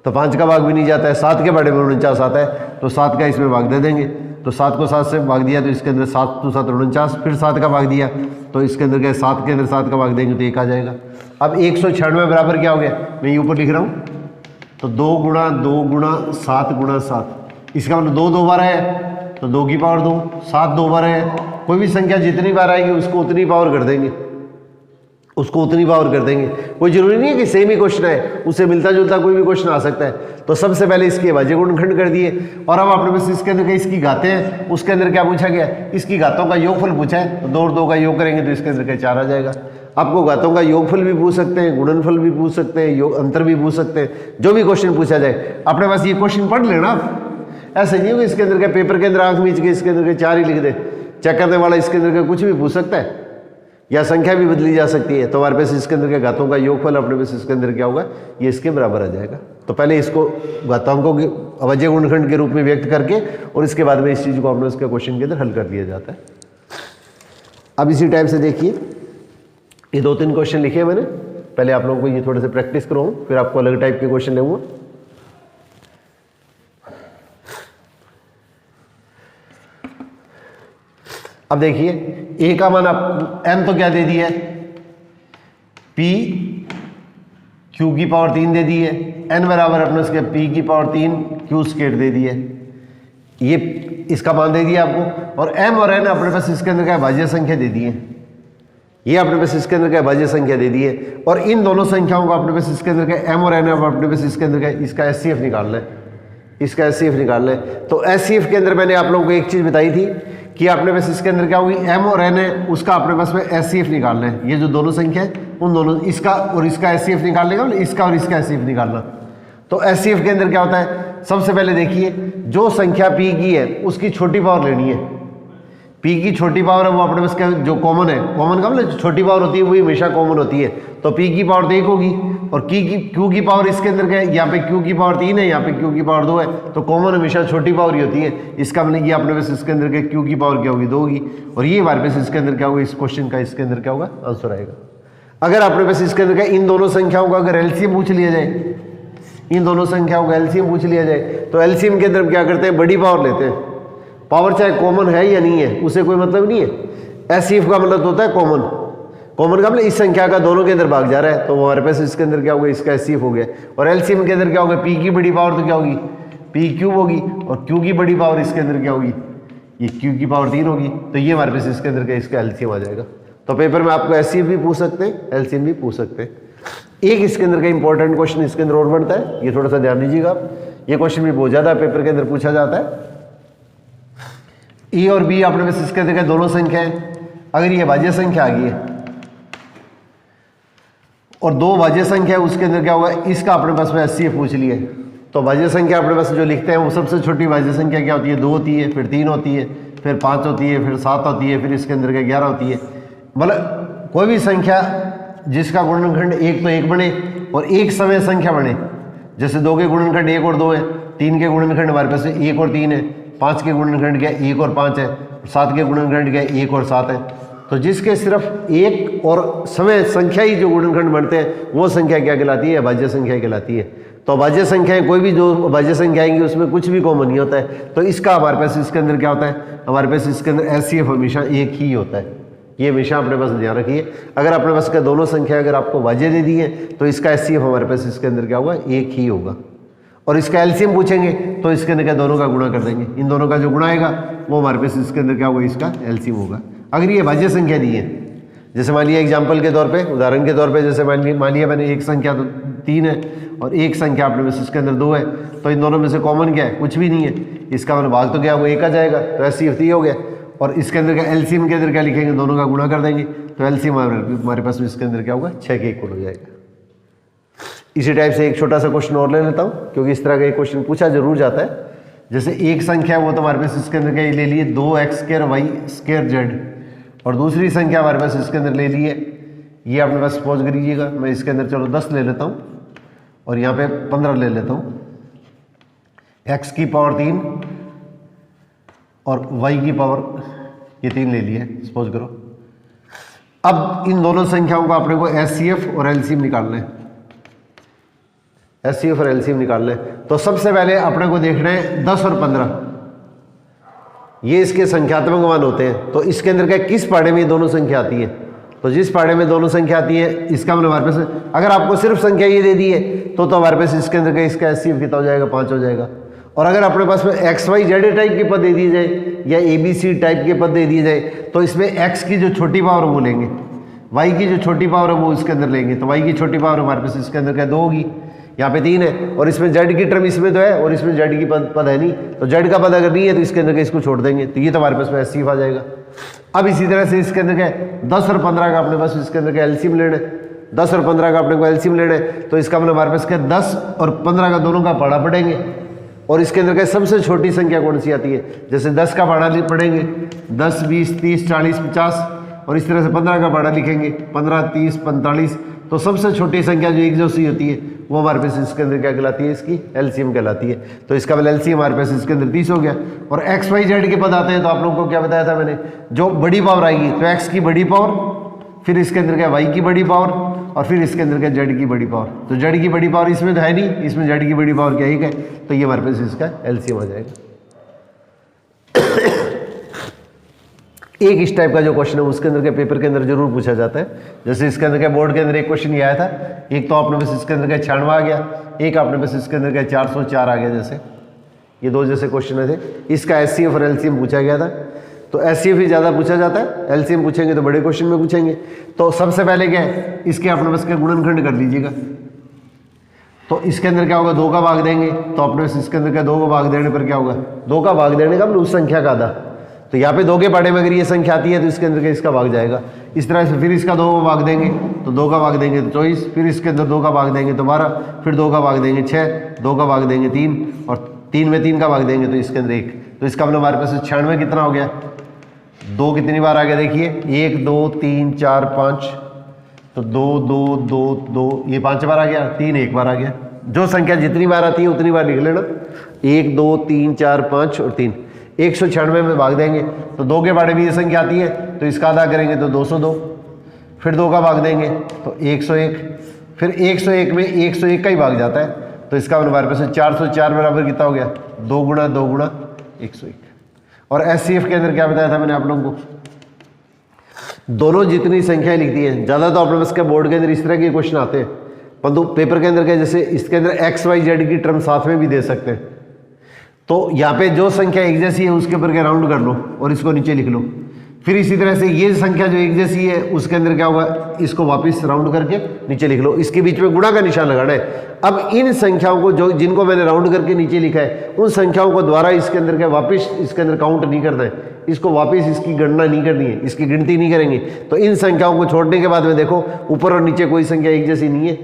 तो 5 का भाग भी नहीं जाता है। 7 के बड़े में 49 आता है तो 7 का इसमें भाग दे देंगे। तो 7 को 7 से भाग दिया तो इसके अंदर 7 तो 7 49, फिर 7 का भाग दिया तो इसके अंदर क्या, 7 के अंदर 7 का भाग देंगे तो 1 आ जाएगा। अब 196 बराबर क्या हो गया, मैं ये ऊपर लिख रहा हूँ, तो 2 गुणा 2 गुणा 7 गुणा 7, इसका मतलब 2 2 बार है तो 2 की पावर 2, 7 2 बार है। कोई भी संख्या जितनी बार आएगी उसको उतनी पावर कर देंगे, उसको उतनी पावर कर देंगे। कोई जरूरी नहीं है कि सेम ही क्वेश्चन है, उससे मिलता जुलता कोई भी क्वेश्चन आ सकता है। तो सबसे पहले इसके अभाज्य गुणनखंड कर दिए, और अब आपने बस इसके अंदर इसकी घातें हैं, उसके अंदर क्या पूछा गया, इसकी घातों का योगफल पूछा है। तो 2 और 2 का योग करेंगे तो इसके अंदर क्या 4 आ जाएगा। आपको घातों का योगफल भी पूछ सकते हैं, गुणनफल भी पूछ सकते हैं, योग अंतर भी पूछ सकते हैं, जो भी क्वेश्चन पूछा जाए अपने पास ये क्वेश्चन पढ़ लेना आप। ऐसा नहीं होगा इसके अंदर क्या पेपर के अंदर आंख मीच के इसके अंदर 4 ही लिख दे, चेक करने वाला इसके अंदर का कुछ भी पूछ सकता है, या संख्या भी बदली जा सकती है। तो हमारे पास इसके अंदर के घातों का योगफल अपने पास इसके अंदर क्या होगा, ये इसके बराबर आ जाएगा। तो पहले इसको घातांकों के अभाज्य गुणनखंड के रूप में व्यक्त करके और इसके बाद में इस चीज़ को अपने उसके क्वेश्चन के अंदर हल कर दिया जाता है। अब इसी टाइप से देखिए, ये 2-3 क्वेश्चन लिखे हैं मैंने, पहले आप लोगों को ये थोड़े से प्रैक्टिस कराऊँ, फिर आपको अलग टाइप के क्वेश्चन लूँगा। अब देखिए ए का मान आप एन तो क्या दे दिया है, पी क्यू की पावर 3 दे दी है, एन बराबर अपने उसके पी की पावर 3 क्यू स्क्वायर दे दी है, ये इसका मान दे दिया आपको। और एम और एन अपने पास इसके अंदर क्या भाज्य संख्या दे दी है, ये अपने पास इसके अंदर क्या भाज्य संख्या दे दी है, और इन दोनों संख्याओं को अपने पास इसके अंदर क्या m और n है, अपने पास इसके अंदर क्या इसका HCF निकालना है, इसका HCF निकालना है। तो HCF के अंदर मैंने आप लोगों को एक चीज़ बताई थी कि अपने पास इसके अंदर क्या होगी, m और n है, उसका अपने पास में HCF निकालना है। ये जो दोनों संख्या है उन दोनों, इसका और इसका HCF निकालने का, इसका और इसका HCF निकालना। तो HCF के अंदर क्या होता है, सबसे पहले देखिए जो संख्या p की है उसकी छोटी पावर लेनी है। p की छोटी पावर है वो अपने पास क्या, जो कॉमन है, कॉमन का मतलब छोटी पावर होती है वही हमेशा कॉमन होती है। तो p की पावर 1 होगी, और q की पावर इसके अंदर क्या है, यहाँ पे q की पावर 3 है, यहाँ पे q की पावर 2 है। तो कॉमन हमेशा छोटी पावर ही होती है। इसका मतलब ये अपने पास इसके अंदर क्या, q की पावर क्या होगी, 2 होगी, और ये हमारे पास इसके अंदर क्या होगा, इस क्वेश्चन का इसके अंदर क्या होगा, आंसर आएगा। अगर अपने पास इसके अंदर क्या, इन दोनों संख्याओं का अगर एलसीएम पूछ लिया जाए, इन दोनों संख्याओं का एलसीएम पूछ लिया जाए, तो एलसीएम के अंदर क्या करते हैं, बड़ी पावर लेते हैं। पावर चाहे कॉमन है या नहीं है उसे कोई मतलब नहीं है। एचसीएफ का मतलब होता है कॉमन, कॉमन का मतलब इस संख्या का दोनों के अंदर भाग जा रहा है, तो हमारे पास इसके अंदर क्या होगा, इसका एचसीएफ हो गया। और एलसीएम के अंदर क्या होगा, पी की बड़ी पावर तो क्या होगी, पी क्यूब होगी, और क्यू की बड़ी पावर इसके अंदर क्या होगी, ये क्यू की पावर 3 होगी। तो ये हमारे पास इसके अंदर क्या, इसका एलसीएम आ जाएगा। तो पेपर में आपको एचसीएफ भी पूछ सकते हैं, एलसीएम भी पूछ सकते हैं। एक इसके अंदर का इंपॉर्टेंट क्वेश्चन इसके अंदर और बनता है, ये थोड़ा सा ध्यान दीजिएगा आप, ये क्वेश्चन भी बहुत ज़्यादा पेपर के अंदर पूछा जाता है। ए और बी अपने पास इसके अंदर दोनों संख्या है, अगर ये भाज्य संख्या आ गई है और दो भाज्य संख्या है, उसके अंदर क्या होगा, इसका अपने पास में एचसीएफ पूछ लिया। तो भाज्य संख्या अपने पास जो लिखते हैं वो सबसे छोटी भाज्य संख्या क्या होती है, 2 होती है, फिर 3 होती है, फिर 5 होती है, फिर 7 होती है, फिर इसके अंदर क्या 11 होती है। मतलब कोई भी संख्या जिसका गुणनखंड 1 तो 1 बने और एक समय संख्या बने, जैसे 2 के गुणनखंड 1 और 2 है, 3 के गुणनखंड हमारे पास 1 और 3 है, 5 के गुणनखंड क्या 1 और 5 है, 7 के गुणनखंड क्या 1 और 7 है। तो जिसके सिर्फ एक और समय संख्या ही जो गुणनखंड बनते हैं वो संख्या क्या कहलाती है, भाज्य संख्या कहलाती है। तो भाज्य संख्याएं कोई भी जो भाज्य संख्या आएंगी उसमें कुछ भी कॉमन नहीं होता है। तो इसका हमारे पास इसके अंदर क्या होता है, हमारे पास इसके अंदर एचसीएफ हमेशा एक ही होता है। ये हमेशा अपने पास ध्यान रखिए। अगर अपने पास का दोनों संख्या अगर आपको भाज्य दे दी है तो इसका एचसीएफ हमारे पास इसके अंदर क्या होगा, एक ही होगा। और इसका एलसीएम पूछेंगे तो इसके अंदर क्या दोनों का गुणा कर देंगे, इन दोनों का जो गुणा आएगा वो हमारे पास इसके अंदर क्या होगा, इसका एलसीएम होगा। अगर ये भाज्य संख्या दी है, जैसे मान लिया एग्जाम्पल के तौर पे, उदाहरण के तौर पे, जैसे मान लिया मैंने एक संख्या तो 3 है और एक संख्या अपने पास इसके अंदर 2 है, तो इन दोनों में से कॉमन क्या है, कुछ भी नहीं है। इसका मतलब भाग तो क्या होगा, 1 आ जाएगा, तो एचसीएफ 3 हो गया। और इसके अंदर क्या एलसीएम के अंदर क्या लिखेंगे, दोनों का गुणा कर देंगे, तो एलसीएम हमारे पास इसके अंदर क्या होगा, 6 के इक्वल हो जाएगा। इसी टाइप से एक छोटा सा क्वेश्चन और ले लेता हूँ, क्योंकि इस तरह का एक क्वेश्चन पूछा जरूर जाता है। जैसे एक संख्या वो तो हमारे पास इसके अंदर क्या ले लिए 2x² y² z, और दूसरी संख्या हमारे पास इसके अंदर ले लिए, ये अपने पास सपोज करिएगा, मैं इसके अंदर चलो 10 ले लेता हूँ और यहाँ पे 15 ले लेता हूँ, x की पावर 3 और y की पावर ये 3 ले लिए सपोज करो। अब इन दोनों संख्याओं को अपने को एचसीएफ और एलसीएम निकालना है, एचसीएफ और एलसीएम निकालना है। तो सबसे पहले अपने को देखना है 10 और 15, ये इसके संख्यात्मक मान होते हैं। तो इसके अंदर क्या किस पाढ़े में ये दोनों संख्या आती है, तो जिस पाढ़े में दोनों संख्या आती है इसका मतलब हमारे पास, अगर आपको सिर्फ संख्या ये दे दी है तो हमारे पास इसके अंदर का इसका एचसीएफ कितना हो जाएगा, 5 हो जाएगा। और अगर अपने पास में XYZ टाइप के पद दे दिए जाए या ABC टाइप के पद दे दिए जाए, तो इसमें x की जो छोटी पावर वो लेंगे, y की जो छोटी पावर है वो इसके अंदर लेंगे। तो y की छोटी पावर हमारे पास इसके अंदर क्या 2 होगी, यहाँ पे 3 है, और इसमें z की टर्म इसमें तो है और इसमें z की पद है नहीं, तो z का पद अगर नहीं है तो इसके अंदर इसको छोड़ देंगे, तो ये तो हमारे पास में एचसीएफ आ जाएगा। अब इसी तरह से इसके अंदर क्या है 10 और 15 का अपने पास इसके अंदर क्या एलसीएम लेना है, 10 और 15 का अपने को एलसीएम लेना है। तो इसका मतलब हमारे पास क्या 10 और 15 का दोनों का पढ़ा पड़ेंगे, और इसके अंदर क्या सबसे छोटी संख्या कौन सी आती है, जैसे 10 का पढ़ा पढ़ेंगे 10, 20, 30, 40, 50, और इस तरह से 15 का पढ़ा लिखेंगे 15, 30, 45। तो सबसे छोटी संख्या जो एक जैसी होती है वो हमारे पास इसके अंदर क्या कहलाती है, इसकी एलसीएम कहलाती है। तो इसका मतलब एलसीएम हमारे पास इसके अंदर 30 हो गया। और XYZ के पद आते हैं, तो आप लोगों को क्या बताया था मैंने, जो बड़ी पावर आएगी तो x की बड़ी पावर, फिर इसके अंदर क्या y की बड़ी पावर, और फिर इसके अंदर क्या z की बड़ी पावर। तो z की बड़ी पावर इसमें तो है नहीं, इसमें z की बड़ी पावर क्या एक है, तो ये हमारे पास इसका एलसीएम आ जाएगा। एक इस टाइप का जो क्वेश्चन है उसके अंदर के पेपर के अंदर जरूर पूछा जाता है। जैसे इसके अंदर क्या बोर्ड के अंदर एक क्वेश्चन ये आया था, एक तो आपने बस इसके अंदर क्या 96 आ गया, एक आपने बस इसके अंदर क्या 404 आ गया। जैसे ये दो जैसे क्वेश्चन थे, इसका एचसीएफ और एलसीएम पूछा गया था। तो एचसीएफ ही ज़्यादा पूछा जाता है, एलसीएम पूछेंगे तो बड़े क्वेश्चन में पूछेंगे। तो सबसे पहले क्या है, इसके अपने पास के गुणनखंड कर लीजिएगा। तो इसके अंदर क्या होगा, 2 का भाग देंगे, तो अपने पास इसके अंदर क्या 2 का भाग देने पर क्या होगा, 2 का भाग देने का मतलब उस संख्या का आधा। तो यहाँ पे 2 के पढ़े में अगर ये संख्या आती है तो इसके अंदर का इसका भाग जाएगा। इस तरह से फिर इसका 2 का भाग देंगे तो 2 का भाग देंगे तो 24, फिर इसके अंदर 2 का भाग देंगे तो 12, फिर 2 का भाग देंगे 6, 2 का भाग देंगे 3, और 3 में 3 का भाग देंगे तो इसके अंदर 1। तो इसका मतलब हमारे पास 96 कितना हो गया, 2 कितनी बार आ गया देखिए, 1 2 3 4 5, तो 2 2 2 2 ये 5 बार आ गया, 3 1 बार आ गया। जो संख्या जितनी बार आती है उतनी बार लिख लेना, 1 2 3 4 5 और 3। 196 में भाग देंगे तो 2 के बारे में ये संख्या आती है तो इसका आधा करेंगे तो 202, फिर 2 का भाग देंगे तो 101, फिर 101 में 101 का ही भाग जाता है। तो इसका हमारे पास 404 बराबर कितना हो गया, 2 गुणा 101। और एचसीएफ के अंदर क्या बताया था मैंने आप लोगों को, दोनों जितनी संख्याएं लिखती हैं, ज़्यादा तो अपने पास के बोर्ड के अंदर इस तरह के क्वेश्चन आते हैं, परंतु पेपर के अंदर क्या, जैसे इसके अंदर XYZ की टर्म साथ में भी दे सकते हैं। तो यहाँ पे जो संख्या एक जैसी है उसके ऊपर क्या राउंड कर लो और इसको नीचे लिख लो। फिर इसी तरह से ये संख्या जो एक जैसी है उसके अंदर क्या होगा, इसको वापस राउंड करके नीचे लिख लो, इसके बीच में गुणा का निशान लगाना है। अब इन संख्याओं को जो जिनको मैंने राउंड करके नीचे लिखा है उन संख्याओं को द्वारा इसके अंदर क्या वापस इसके अंदर काउंट नहीं करना है, इसको वापस इसकी गणना नहीं करनी है, इसकी गिनती नहीं करेंगे। तो इन संख्याओं को छोड़ने के बाद में देखो ऊपर और नीचे कोई संख्या एक जैसी नहीं है,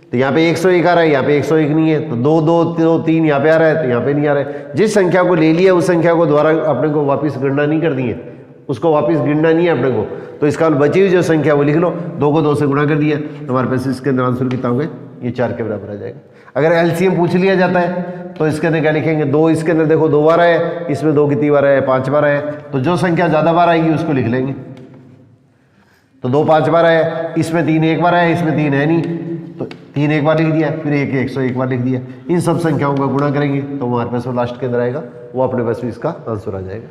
तो यहाँ पे 101 आ रहा है, यहाँ पे 101 नहीं है, तो 2 2 2 3 यहाँ पे आ रहा है तो यहाँ पे नहीं आ रहा है। जिस संख्या को ले लिया उस संख्या को द्वारा अपने को वापस गणना नहीं करनी है, उसको वापस गिनना नहीं है अपने को। तो इसका बची हुई जो संख्या वो लिख लो, 2 को 2 से गुणा कर दिया तो हमारे पास इसके अंदर आंसर कितना होगा, ये 4 के बराबर आ जाएगा। अगर एलसीएम पूछ लिया जाता है तो इसके अंदर क्या लिखेंगे, 2 इसके अंदर देखो 2 बार है, इसमें 2 कितनी बार है, 5 बार है, तो जो संख्या ज़्यादा बार आएगी उसको लिख लेंगे। तो 2 5 बार है, इसमें 3 1 बार है, इसमें 3 है नहीं, तो 3 1 बार लिख दिया, फिर 1 101 बार लिख दिया। इन सब संख्याओं का गुणा करेंगे तो हमारे पास वो लास्ट के अंदर आएगा, वो अपने पास भी इसका आंसर आ जाएगा।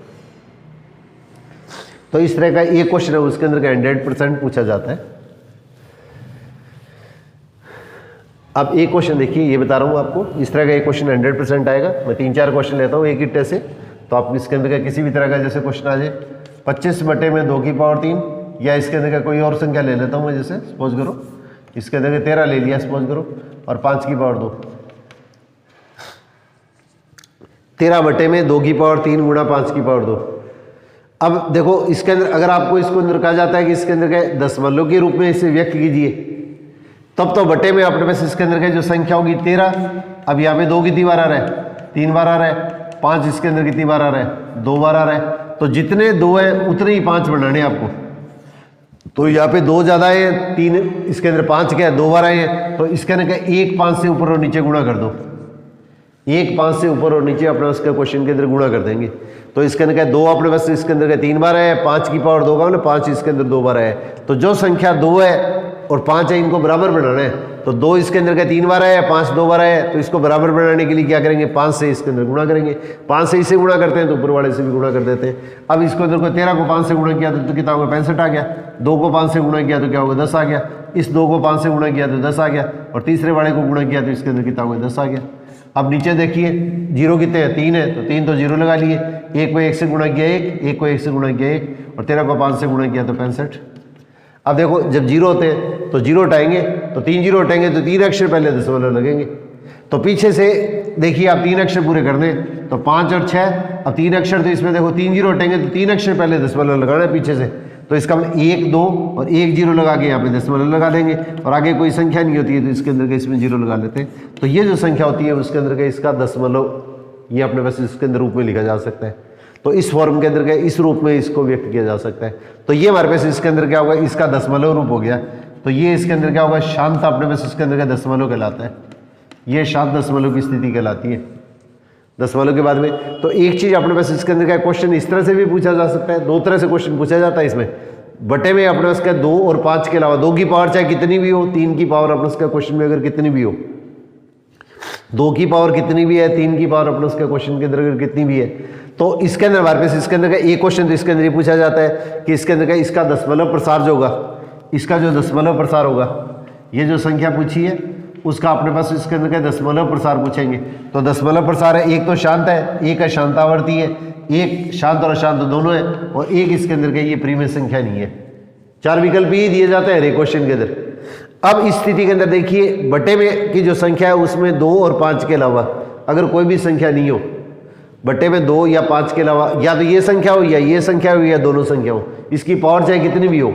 तो इस तरह का एक क्वेश्चन है उसके अंदर का 100% पूछा जाता है। अब एक क्वेश्चन देखिए, ये बता रहा हूँ आपको, इस तरह का एक क्वेश्चन 100% आएगा। मैं 3-4 क्वेश्चन लेता हूँ एक ही टेस्ट से, तो आप इसके अंदर का किसी भी तरह का जैसे क्वेश्चन आ जाए 25 बटे में 2 की पावर 3, या इसके अंदर का कोई और संख्या ले लेता हूँ मैं, जैसे सपोज करो इसके अंदर 13 ले लिया सपोज करो, और 5 की पावर 2, 13 बटे में 2 की पावर 3 गुणा 5 की पावर 2। अब देखो इसके अंदर अगर आपको इसको अंदर कहा जाता है कि इसके अंदर के दशमलव के रूप में इसे व्यक्त कीजिए, तब तो बटे में अपने पास इसके अंदर के जो संख्या होगी 13, अब यहाँ पे 2 कितनी बार आ रहा है, 3 बार आ रहा है, 5 इसके अंदर कितनी बार आ रहा है, 2 बार आ रहा है। तो जितने 2 है उतने ही 5 बनाने आपको। तो यहाँ पे 2 ज़्यादा है, 3 इसके अंदर 5 क्या है, 2 बार आए हैं, तो इसके अंदर क्या 1 5 से ऊपर और नीचे गुणा कर दो, 1 5 से ऊपर और नीचे अपने उसके क्वेश्चन के अंदर गुणा कर देंगे। तो इसके अंदर क्या 2 अपने पास इसके अंदर क्या 3 बार है, 5 की पावर 2 का मतलब 5 इसके अंदर 2 बार है। तो जो संख्या 2 है और 5 है इनको बराबर बनाना है। तो 2 इसके अंदर क्या 3 बार है, 5 2 बार है, तो इसको बराबर बनाने के लिए क्या करेंगे, 5 से इसके अंदर गुणा करेंगे। 5 से इसे गुणा करते हैं तो ऊपर वाले से भी गुणा कर देते हैं। अब इसको अंदर को 13 को 5 से गुणा किया तो कितना होगा, 65 आ गया। 2 को 5 से गुणा किया तो क्या होगा, 10 आ गया। इस 2 को 5 से गुणा किया तो 10 आ गया, और तीसरे वाले को गुणा किया तो इसके अंदर कितना होगा, 10 आ गया। अब नीचे देखिए जीरो कितने हैं, 3 है, तो 3 तो जीरो लगा लिए, 1 को 1 से गुणा किया 1, 1 को 1 से गुणा किया 1, और 13 को 5 से गुणा किया तो 65। अब देखो जब जीरो होते हैं तो जीरो हटाएंगे, तो 3 जीरो हटाएंगे तो 3 अक्षर पहले दशमलव लगेंगे। तो पीछे से देखिए आप 3 अक्षर पूरे कर दें तो 5 और 6, अब 3 अक्षर, तो इसमें देखो 3 जीरो हटेंगे तो 3 अक्षर पहले दशमलव लगाना है पीछे से। तो इसका मतलब 1 2 और 1 जीरो लगा के यहाँ पे दशमलव लगा देंगे, और आगे कोई संख्या नहीं होती है तो इसके अंदर के इसमें जीरो लगा लेते हैं। तो ये जो संख्या होती है उसके अंदर के इसका दशमलव ये अपने पास इसके अंदर रूप में लिखा जा सकता है। तो इस फॉर्म के अंदर के इस रूप में इसको व्यक्त किया जा सकता है। तो ये हमारे पास इसके अंदर क्या होगा, इसका दशमलव रूप हो गया। तो ये इसके अंदर क्या होगा, शांत अपने पास इसके अंदर का दशमलव कहलाता है। ये शांत दशमलव की स्थिति कहलाती है दशमलव के बाद में। तो एक चीज अपने पास इसके अंदर का क्वेश्चन इस तरह से भी पूछा जा सकता है, 2 तरह से क्वेश्चन पूछा जाता है इसमें। बटे में अपने पास क्या 2 और 5 के अलावा 2 की पावर चाहे कितनी भी हो, 3 की पावर अपने उसका क्वेश्चन में अगर कितनी भी हो, 2 की पावर कितनी भी है, 3 की पावर अपने उसका क्वेश्चन के अंदर अगर कितनी भी है, तो इसके अंदर हमारे पास इसके अंदर का एक क्वेश्चन तो इसके अंदर ये पूछा जाता है कि इसके अंदर का इसका दशमलव प्रसार जो होगा, इसका जो दशमलव प्रसार होगा, ये जो संख्या पूछी है उसका अपने पास इसके अंदर का दशमलव प्रसार पूछेंगे। तो दशमलव प्रसार है, एक तो शांत है, एक अशांत आवर्ती है, एक शांत और अशांत दोनों है, और एक इसके अंदर का ये प्रीमियम संख्या नहीं है। 4 विकल्प ही दिए जाते हैं हर एक क्वेश्चन के अंदर। अब इस स्थिति के अंदर देखिए बटे में की जो संख्या है उसमें 2 और 5 के अलावा अगर कोई भी संख्या नहीं हो, बटे में 2 या 5 के अलावा या तो ये संख्या हो या ये संख्या हो या दोनों संख्या हो, इसकी पावर चाहे कितनी भी हो,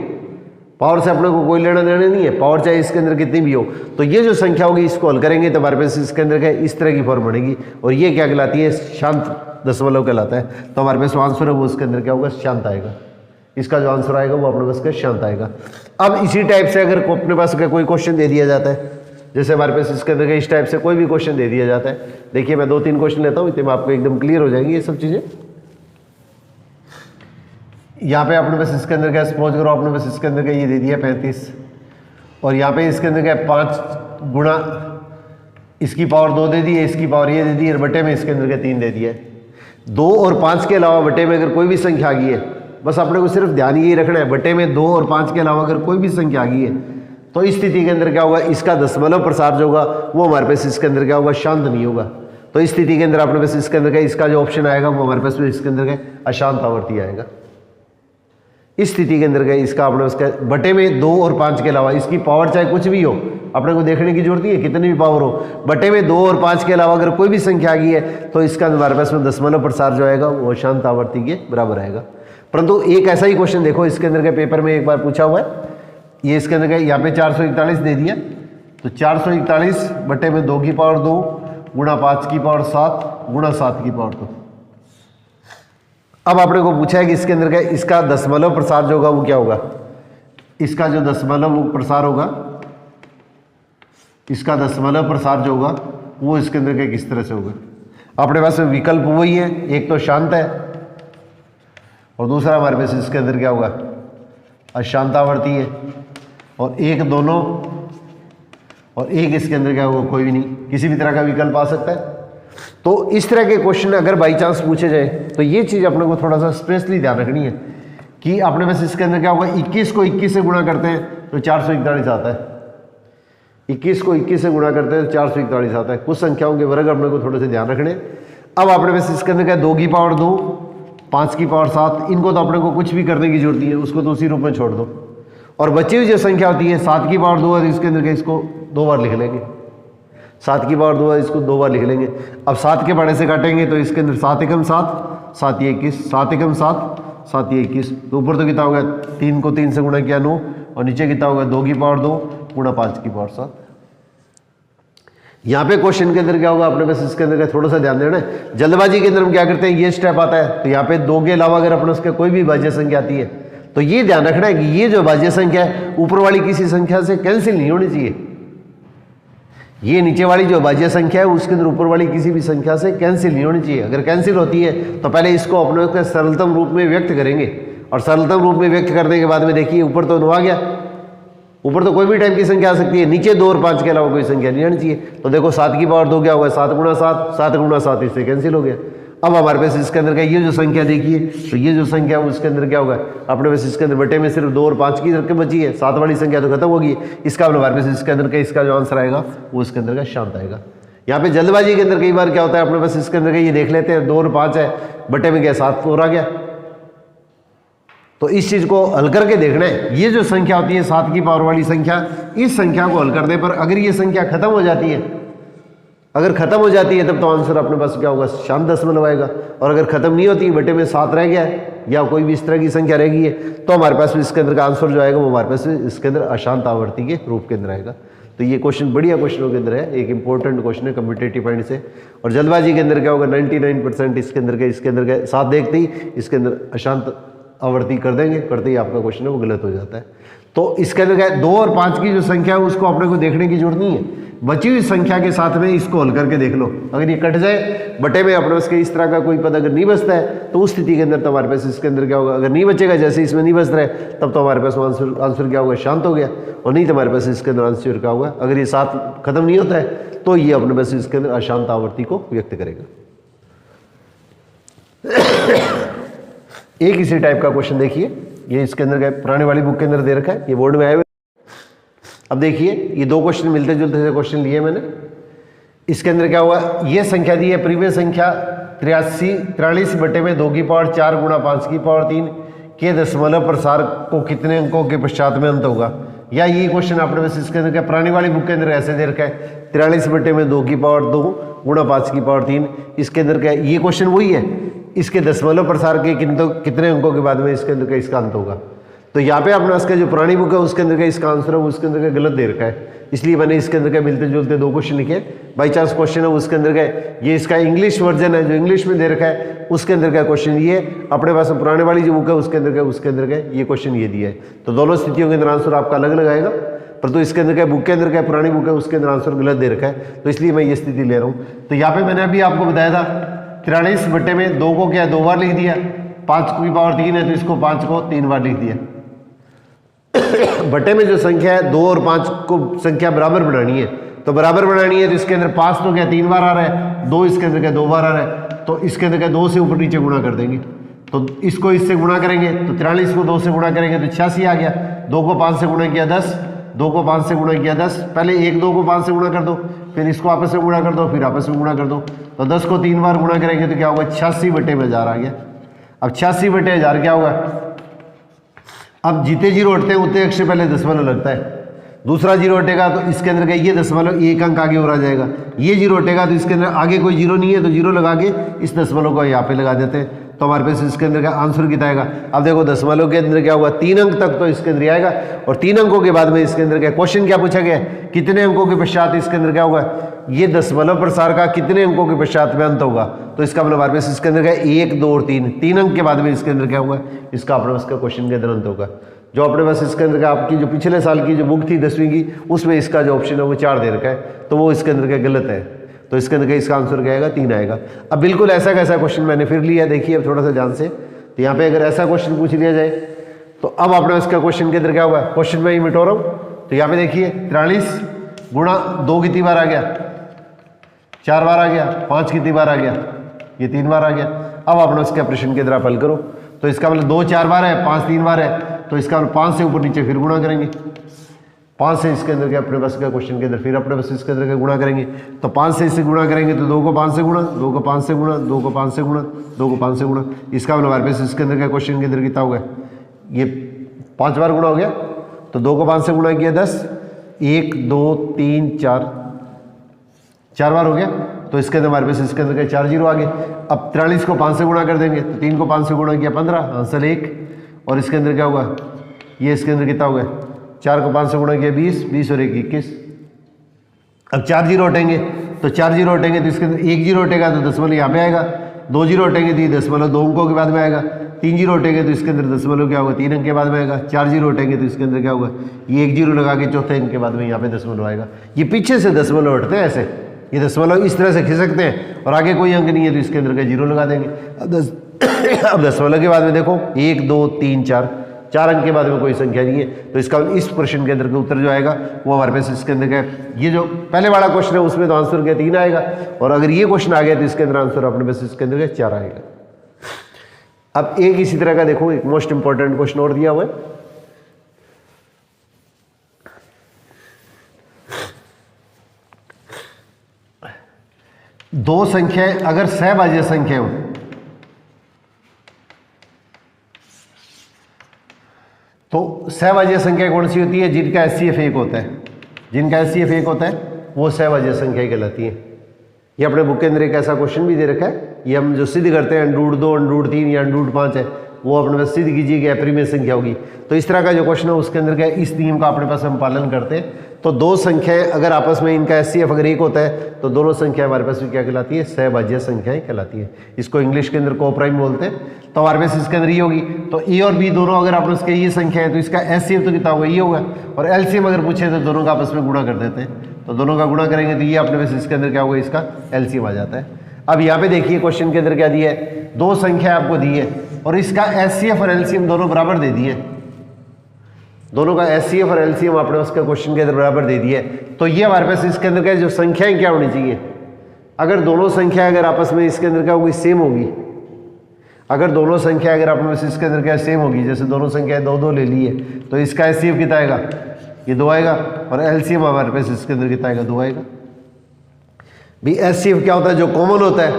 पावर से अपने को कोई लेना देना नहीं है, पावर चाहे इसके अंदर कितनी भी हो, तो ये जो संख्या होगी इसको हल करेंगे तो हमारे पास इसके अंदर इस तरह की फॉर्म बनेगी, और ये क्या कहलाती है, शांत दशमलव कहलाता है। तो हमारे पास आंसर है वो उसके अंदर क्या होगा, शांत आएगा। इसका जो आंसर आएगा वो अपने पास का शांत आएगा। अब इसी टाइप से अगर अपने पास का कोई क्वेश्चन दे दिया जाता है, जैसे हमारे पास इसके अंदर इस टाइप से कोई भी क्वेश्चन दे दिया जाता है, देखिए मैं 2-3 क्वेश्चन लेता हूँ, इतने में आपको एकदम क्लियर हो जाएंगी ये सब चीज़ें। यहाँ पे अपने पास इसके अंदर क्या, सपोज करो अपने पास इसके अंदर का ये दे दिया 35, और यहाँ पे इसके अंदर क्या 5 गुणा इसकी पावर 2 दे दी है, इसकी पावर ये दे दी है, बटे में इसके अंदर का 3 दे दिया है। 2 और 5 के अलावा बटे में अगर कोई भी संख्या आ गई है, बस अपने को सिर्फ ध्यान यही रखना है, बटे में 2 और 5 के अलावा अगर कोई भी संख्या आ गई है तो इस स्थिति के अंदर क्या होगा, इसका दशमलव प्रसार जो होगा वो हमारे पास इसके अंदर क्या होगा, शांत नहीं होगा। तो इस स्थिति के अंदर अपने पास इसके अंदर का इसका जो ऑप्शन आएगा वो हमारे पास इसके अंदर का अशांत आवर्ती आएगा। इस स्थिति के अंदर का इसका अपने उसका बटे में 2 और 5 के अलावा इसकी पावर चाहे कुछ भी हो, अपने को देखने की जरूरत नहीं है कितनी भी पावर हो, बटे में 2 और 5 के अलावा अगर कोई भी संख्या आ गई है तो इसका हमारे पास में दशमलव प्रसार जो आएगा वो अशांत आवर्ती के बराबर आएगा। परंतु एक ऐसा ही क्वेश्चन देखो इसके अंदर के पेपर में एक बार पूछा हुआ है, ये इसके अंदर का यहाँ पे 441 दे दिया, तो 441 बटे में 2 की पावर 2 गुणा 5 की पावर 7 गुणा 7 की पावर 2। अब आपने को पूछा है कि इसके अंदर का इसका दशमलव प्रसार जो होगा वो क्या होगा, इसका जो दशमलव प्रसार होगा, इसका दशमलव प्रसार जो होगा वो इसके अंदर का किस तरह से होगा। अपने पास विकल्प वही है, एक तो शांत है और दूसरा हमारे पास इसके अंदर क्या होगा, अशांतावर्ती है, और एक दोनों, और एक इसके अंदर क्या होगा, कोई भी नहीं, किसी भी तरह का विकल्प आ सकता है। तो इस तरह के क्वेश्चन अगर बाई चांस पूछे जाए तो ये चीज़ अपने को थोड़ा सा स्पेशली ध्यान रखनी है कि अपने पास इसके अंदर क्या होगा, 21 को 21 से गुणा करते हैं तो 441 आता है, 21 को 21 से गुणा करते हैं तो 441 आता है। कुछ संख्याओं के वर्ग अपने को थोड़े से ध्यान रखने। अब अपने पास इसके अंदर क्या, 2 की पावर 2 5 की पावर 7, इनको तो अपने को कुछ भी करने की जरूरत नहीं है, उसको तो उसी रूप में छोड़ दो। और बची हुई जो संख्या होती है 7 की पावर 2 है, इसके अंदर के इसको 2 बार लिख लेंगे, 7 की पावर 2 है, इसको 2 बार लिख लेंगे। अब 7 के बड़े से काटेंगे तो इसके अंदर 7 एकम 7 7 ये 21, 7 एकम 7 7 ये 21, तो ऊपर तो कितना होगा, 3 को 3 से गुणा किया 9, और नीचे कितना होगा 2 की पावर 2 गुणा 5 की पावर 7। यहाँ पे क्वेश्चन के अंदर क्या होगा, अपने पास इसके अंदर का थोड़ा सा ध्यान देना है। जल्दबाजी के अंदर हम क्या करते हैं, ये स्टेप आता है, तो यहाँ पे 2 के अलावा अगर अपने उसके कोई भी भाज्य संख्या आती है तो ये ध्यान रखना है कि ये जो भाज्य संख्या है ऊपर वाली किसी संख्या से कैंसिल नहीं होनी चाहिए। ये नीचे वाली जो भाज्य संख्या है उसके अंदर ऊपर वाली किसी भी संख्या से कैंसिल नहीं होनी चाहिए। अगर कैंसिल होती है तो पहले इसको अपने उसके सरलतम रूप में व्यक्त करेंगे, और सरलतम रूप में व्यक्त करने के बाद में देखिए ऊपर तो 9 आ गया, ऊपर तो कोई भी टाइप की संख्या आ सकती है, नीचे 2 और 5 के अलावा कोई संख्या नहीं आनी चाहिए। तो देखो 7 की पावर 2 क्या होगा, 7 गुणा 7 7 गुणा 7, इससे कैंसिल हो गया। अब हमारे पास इसके अंदर का ये जो संख्या देखिए, तो ये जो संख्या है उसके अंदर क्या होगा, अपने पास इसके अंदर बटे में सिर्फ 2 और 5 की रकम बची है, 7 वाली संख्या तो खत्म होगी। इसका हमारे पास इसके अंदर का इसका जो आंसर आएगा वो इसके अंदर का शांत आएगा। यहाँ पे जल्दबाजी के अंदर कई बार क्या होता है, अपने पास इसके अंदर का ये देख लेते हैं 2 और 5 है, बटे में क्या 7 और आ गया। तो इस चीज को हल करके देखना है, ये जो संख्या होती है 7 की पावर वाली संख्या, इस संख्या को हल करने पर अगर ये संख्या खत्म हो जाती है, अगर खत्म हो जाती है तब तो आंसर अपने पास क्या होगा, शांत दशमलव आएगा। और अगर खत्म नहीं होती, बटे में 7 रह गया है या कोई भी इस तरह की संख्या रह गई है, तो हमारे पास इसके अंदर का आंसर जो आएगा वो हमारे पास इसके अंदर अशांत आवर्ती के रूप के अंदर आएगा। तो ये क्वेश्चन बढ़िया क्वेश्चनों के अंदर है, एक इंपॉर्टेंट क्वेश्चन है कम्पिटेटिव पॉइंट से। और जल्दबाजी के अंदर क्या होगा, 99% इसके अंदर के साथ देखते ही इसके अंदर अशांत आवर्ती कर देंगे, करते ही आपका क्वेश्चन है वो गलत हो जाता है। तो इसके अंदर क्या है, 2 और 5 की जो संख्या है उसको अपने को देखने की जरूरत नहीं है, बची हुई संख्या के साथ में इसको हल करके देख लो। अगर ये कट जाए, बटे में अपने पास के इस तरह का कोई पद अगर नहीं बचता है तो उस स्थिति के अंदर तो हमारे पास इसके अंदर क्या होगा, अगर नहीं बचेगा, जैसे इसमें नहीं बच रहा है, तब तो हमारे पास आंसर क्या होगा, शांत हो गया। और नहीं तो हमारे पास इसके अंदर आंसर क्या होगा, अगर ये 7 खत्म नहीं होता है तो ये अपने पास इसके अंदर अशांत आवर्ती को व्यक्त करेगा। एक इसी टाइप का क्वेश्चन देखिए, ये इसके अंदर पुराने वाली बुक के अंदर दे रखा है, ये बोर्ड में आए हुए। अब देखिए ये 2 क्वेश्चन मिलते जुलते से क्वेश्चन लिए मैंने। इसके अंदर क्या हुआ, ये संख्या दी है, प्रीवियस संख्या 43/2 गुणा 5/3 के दशमलव प्रसार को कितने अंकों के पश्चात में अंत होगा। या ये क्वेश्चन आपने बस इसके अंदर क्या पुरानी वाली बुक के अंदर ऐसे दे रखा है 43/2 गुणा 5/3। इसके अंदर क्या ये क्वेश्चन वही है, इसके दशमलव प्रसार के कितने अंकों के बाद में इसके अंदर का इसका अंत होगा। तो यहाँ पे अपना इसका जो पुरानी बुक है उसके अंदर का इसका आंसर है उसके अंदर का गलत दे रखा है, इसलिए मैंने इसके अंदर का मिलते जुलते 2 क्वेश्चन लिखे। बाई चांस क्वेश्चन है उसके अंदर का ये इसका इंग्लिश वर्जन है जो इंग्लिश में दे रखा है उसके अंदर का क्वेश्चन ये, अपने पास पुराने वाली जो बुक है उसके अंदर का ये क्वेश्चन ये दिया है। तो दोनों स्थितियों के अंदर आंसर आपका अलग अलग आएगा, परंतु इसके अंदर का बुक के अंदर का पुरानी बुक है उसके अंदर आंसर गलत दे रखा है, तो इसलिए मैं ये स्थिति ले रहा हूँ। तो यहाँ पे मैंने अभी आपको बताया था 43/2 को क्या 2 बार लिख दिया, 5/3 है तो इसको 5 को 3 बार लिख दिया। बटे में जो संख्या है 2 और 5 को संख्या बराबर बनानी है, तो बराबर बनानी है तो इसके अंदर 5 तो क्या 3 बार आ रहा है, 2 इसके अंदर क्या 2 बार आ रहा है, तो इसके अंदर क्या 2 से ऊपर नीचे गुणा कर देंगे। तो इसको इससे गुणा करेंगे तो 43 को 2 से गुणा करेंगे तो 86 आ गया। 2 को 5 से गुणा किया 10, 2 को 5 से गुणा किया 10, पहले 1 2 को 5 से गुणा कर दो, फिर इसको आपस में गुणा कर दो, फिर आपस में गुणा कर दो। तो 10 को 3 बार गुणा करेंगे तो क्या होगा 86/1000 आ गया। अब 86/1000 क्या होगा, अब जितने जीरो हटते हैं उतने अक्षर पहले दशमलव लगता है, दूसरा जीरो हटेगा तो इसके अंदर का ये दशमलव 1 अंक आगे और आ जाएगा, ये जीरो हटेगा तो इसके अंदर आगे कोई जीरो नहीं है तो जीरो लगा के इस दशमलव को यहाँ पे लगा देते हैं, तो हमारे पास इसके अंदर का आंसर कितना आएगा। अब देखो दशमलव के अंदर क्या होगा 3 अंक तक तो इसके अंदर आएगा, और 3 अंकों के बाद में इसके अंदर क्या क्वेश्चन क्या पूछा गया कितने अंकों के पश्चात इसके अंदर क्या होगा, ये दशमलव प्रसार का कितने अंकों के पश्चात में अंत होगा। तो इसका मतलब हमारे पास इसके अंदर क्या 1 2 और 3 अंक के बाद में इसके अंदर क्या होगा, इसका अपने पास का क्वेश्चन के अंदर अंत होगा। जो अपने पास इसके अंदर का आपकी जो पिछले साल की जो बुक थी 10वीं की उसमें इसका जो ऑप्शन है वो 4 दे रखा है, तो वो इसके अंदर का गलत है, तो इसके अंदर का इसका आंसर क्या आएगा 3 आएगा। अब बिल्कुल ऐसा कैसा क्वेश्चन मैंने फिर लिया, देखिए अब थोड़ा सा ध्यान से, तो यहाँ पे अगर ऐसा क्वेश्चन पूछ लिया जाए तो अब आपने इसका क्वेश्चन के अंदर क्या होगा, क्वेश्चन में ही मिटो रहा हूँ। तो यहाँ पे देखिए 43 गुणा 2 कितनी बार आ गया, 4 बार आ गया, 5 कितनी बार आ गया, ये 3 बार आ गया। अब आपने उसके प्रश्न के अंदर हल करो, तो इसका मतलब 2 4 बार है, 5 3 बार है, तो इसका 5 से ऊपर नीचे फिर गुणा करेंगे, 5 से इसके अंदर क्या अपने पास का क्वेश्चन के अंदर फिर अपने पास इसके अंदर का गुणा करेंगे, तो 5 से इससे गुणा करेंगे तो 2 को 5 से गुणा, 2 को 5 से गुणा, 2 को 5 से गुणा, 2 को 5 से गुणा, इसका मतलब हमारे पास इसके अंदर का क्वेश्चन के अंदर कितना होगा, ये 5 बार गुणा हो गया, तो 2 को 5 से गुणा किया 10, 1 2 3 4 बार हो गया, तो इसके अंदर हमारे पास इसके अंदर का 4 जीरो आ गए। अब 43 को 5 से गुणा कर देंगे तो 3 को 5 से गुणा किया 15, आंसर 1, और इसके अंदर क्या होगा, ये इसके अंदर कितना होगा, 4 को 5 से गुणा किया 20, 20 और 1 21। अब 4 जीरो हटेंगे तो 4 जीरो हटेंगे तो इसके अंदर 1 जीरो हटेगा तो दशमलव यहाँ पे आएगा, 2 जीरो हटेंगे तो ये दशमलव 2 अंकों के बाद में आएगा, 3 जीरो हटेंगे तो इसके अंदर दशमलव क्या होगा 3 अंक के बाद में आएगा, 4 जीरो हटेंगे तो इसके अंदर क्या होगा, ये 1 जीरो लगा के चौथे अंक के बाद में यहाँ पे दशमलव आएगा। ये पीछे से दशमलव हटते हैं ऐसे, ये दशमलव इस तरह से खिसकते हैं और आगे कोई अंक नहीं है तो इसके अंदर का जीरो लगा देंगे। अब दशमलव के बाद में देखो 1 2 3 4 अंक के बाद में कोई संख्या नहीं है, तो इसका इस प्रश्न के अंदर का उत्तर जो आएगा वो हमारे पास इसके अंदर का, ये जो पहले वाला क्वेश्चन है उसमें तो आंसर क्या 3 आएगा, और अगर ये क्वेश्चन आ गया तो इसके अंदर आंसर अपने पास इसके अंदर का 4 आएगा। अब एक इसी तरह का देखो एक मोस्ट इंपॉर्टेंट क्वेश्चन और दिया हुआ है, दो संख्याएं अगर सहभाज्य संख्या हो तो सहभाज्य संख्या कौन सी होती है, जिनका HCF 1 होता है, जिनका HCF 1 होता है वो सहभाज्य संख्या कहलाती है। ये अपने बुक के अंदर एक ऐसा क्वेश्चन भी दे रखा है, ये हम जो सिद्ध करते हैं √2 √3 या √5 है वो अपने पास सिद्ध कीजिए कि अपरिमेय संख्या होगी। तो इस तरह का जो क्वेश्चन है उसके अंदर क्या इस नियम का अपने पास हम पालन करते हैं। तो दो संख्याएं अगर आपस में इनका HCF अगर 1 होता है तो दोनों संख्याएं हमारे पास क्या कहलाती है, सहभाज्य संख्याएं कहलाती है। इसको इंग्लिश के अंदर कोप्राइम बोलते हैं। तो हमारे पास इसके अंदर ये होगी, तो A और B दोनों अगर आपस के ये संख्या है तो इसका HCF तो कितना होगा, ये होगा, और LCM अगर पूछे तो दोनों का आपस में गुणा कर देते हैं, तो दोनों का गुणा करेंगे तो ये अपने पास इसके अंदर क्या होगा, इसका LCM आ जाता है। अब यहाँ पे देखिए क्वेश्चन के अंदर क्या दिया है, दो संख्या आपको दी है और इसका HCF और LCM दोनों बराबर दे दिए, दोनों का HCF और LCM आपने उसका क्वेश्चन के अंदर बराबर दे दिया है। तो ये हमारे पास इसके अंदर क्या जो संख्याएं क्या होनी चाहिए, अगर दोनों संख्या अगर आपस में इसके अंदर क्या होगी, सेम होगी, अगर दोनों संख्या अगर आपने इसके अंदर क्या सेम होगी, जैसे दोनों संख्याएं 2 2 ले ली है तो इसका HCF कितना आएगा, ये 2 आएगा, और LCM हमारे पास इसके अंदर कितना आएगा, 2 आएगा। भी HCF क्या होता है, जो कॉमन होता है,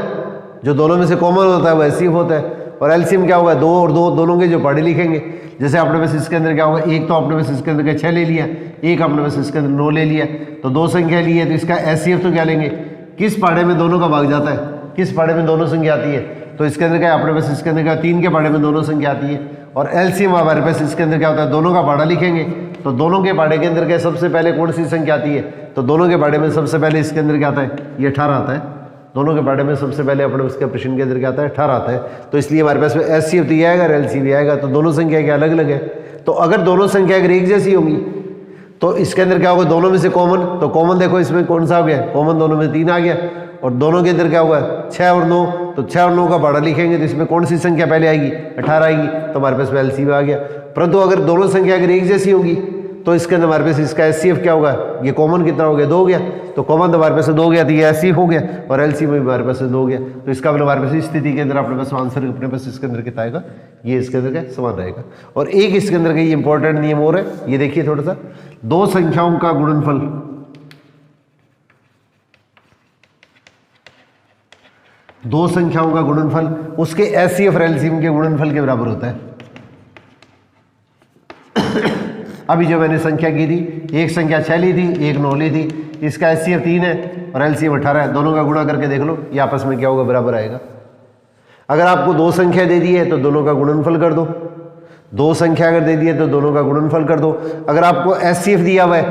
जो दोनों में से कॉमन होता है वो एचसीएफ होता है। और एलसीएम क्या होगा, 2 और 2 दोनों के जो पहाड़े लिखेंगे। जैसे आपने बस इसके अंदर क्या होगा, एक तो आपने बस इसके अंदर का 6 ले लिया, एक आपने बस इसके अंदर 9 ले लिया, तो 2 संख्या ली है, तो इसका एचसीएफ तो क्या लेंगे, किस पहाड़े में दोनों का भाग जाता है, किस पहाड़े में दोनों संख्या आती है। तो इसके अंदर क्या आपने बस इसके अंदर क्या 3 के पहाड़े में दोनों संख्या आती है। और एलसीएम हमारे पास इसके अंदर क्या होता है, दोनों का पहाड़ा लिखेंगे, तो दोनों के पहाड़े के अंदर क्या सबसे पहले कौन सी संख्या आती है, तो दोनों के पहाड़े में सबसे पहले इसके अंदर क्या आता है, ये 18 आता है। दोनों के पहाड़े में सबसे पहले अपने उसके प्रश्न के अंदर क्या आता है, 18 आता है। तो इसलिए हमारे पास में एचसीएफ तो ये आएगा और एलसीएम भी आएगा, तो दोनों संख्या क्या अलग अलग है। तो अगर दोनों संख्या अगर एक जैसी होंगी तो इसके अंदर क्या होगा, दोनों में से कॉमन, तो कॉमन देखो इसमें कौन सा हो गया, कॉमन दोनों में 3 आ गया। और दोनों के अंदर क्या हुआ, 6 और 9, तो 6 और 9 का पहाड़ा लिखेंगे, तो इसमें कौन सी संख्या पहले आएगी, 18 आएगी, तो हमारे पास में एलसीएम आ गया। परंतु अगर दोनों संख्या अगर एक जैसी होगी तो इसके अंदर हमारे पास इसका एचसीएफ क्या होगा, ये कॉमन कितना हो गया, 2 हो गया, तो कॉमन तो हमारे पास से 2 हो गया, तो ये एचसीएफ हो गया, और एलसीएम भी हमारे पास से 2 हो गया। तो इसका मतलब हमारे पास इस स्थिति के अंदर अपने पास आंसर अपने पास इसके अंदर कितना आएगा, ये इसके अंदर का समान रहेगा। और एक इसके अंदर का ये इंपॉर्टेंट नियम और है, ये देखिए थोड़ा सा, 2 संख्याओं का गुणनफल, 2 संख्याओं का गुणनफल उसके एचसीएफ और एलसीएम के गुणनफल के बराबर होता है। अभी जो मैंने संख्या की थी, एक संख्या 6 ली थी, एक 9 ली थी, इसका एचसीएफ 3 है और एलसीएम 18 है, दोनों का गुणा करके देख लो, ये आपस में क्या होगा, बराबर आएगा। अगर आपको 2 संख्या दे दी है तो दोनों का गुणनफल कर दो, 2 संख्या अगर दे दी है तो दोनों का गुणनफल कर दो। अगर आपको एचसीएफ दिया हुआ है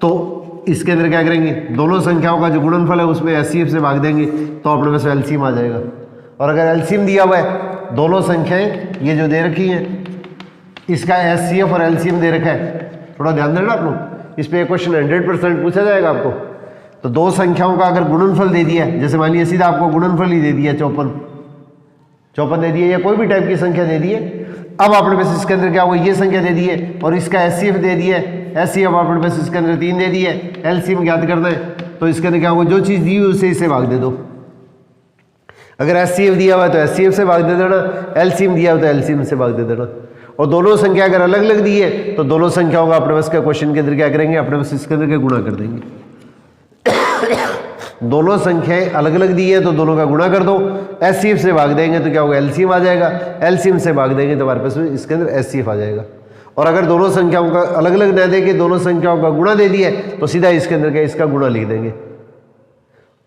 तो इसके अंदर क्या करेंगे, दोनों संख्याओं का जो गुणनफल है उसमें एचसीएफ से भाग देंगे, तो अपने पास एलसीएम आ जाएगा। और अगर एलसीएम दिया हुआ है, दोनों संख्याएं ये जो दे रखी हैं, इसका एचसीएफ और एलसीएम दे रखा है, थोड़ा ध्यान देना आप लोग, इस पे क्वेश्चन 100% पूछा जाएगा आपको। तो 2 संख्याओं का अगर गुणनफल दे दिया, जैसे मान लीजिए सीधा आपको गुणनफल ही दे दिया 54 दे दिया, या कोई भी टाइप की संख्या दे दी है। अब आपने बस इसके अंदर क्या होगा, ये संख्या दे दी है और इसका एचसीएफ दे दिया है, एचसीएफ आपने बस इसके अंदर 3 दे दी है, एलसीएम ज्ञात करना है, तो इसके अंदर क्या होगा, जो चीज़ दी हुई उसे इससे भाग दे दो। अगर एचसीएफ दिया हुआ है तो एचसीएफ से भाग दे देना, एलसीएम दिया हुआ तो एलसीएम से भाग दे देना। और दोनों संख्या अगर अलग अलग दी है तो दोनों संख्याओं का अपने बस का क्वेश्चन के अंदर क्या करेंगे, अपने बस इसके अंदर के गुणा कर देंगे। दोनों संख्याएं अलग अलग दी है तो दोनों का गुणा कर दो, एचसीएफ से भाग देंगे तो क्या होगा, एलसीएम आ जाएगा, एलसीएम से भाग देंगे तो हमारे पास इसके अंदर एचसीएफ आ जाएगा। और अगर दोनों संख्याओं का अलग अलग न दे के दोनों संख्याओं का गुणा दे दिया तो सीधा इसके अंदर क्या, इसका गुणा लिख देंगे।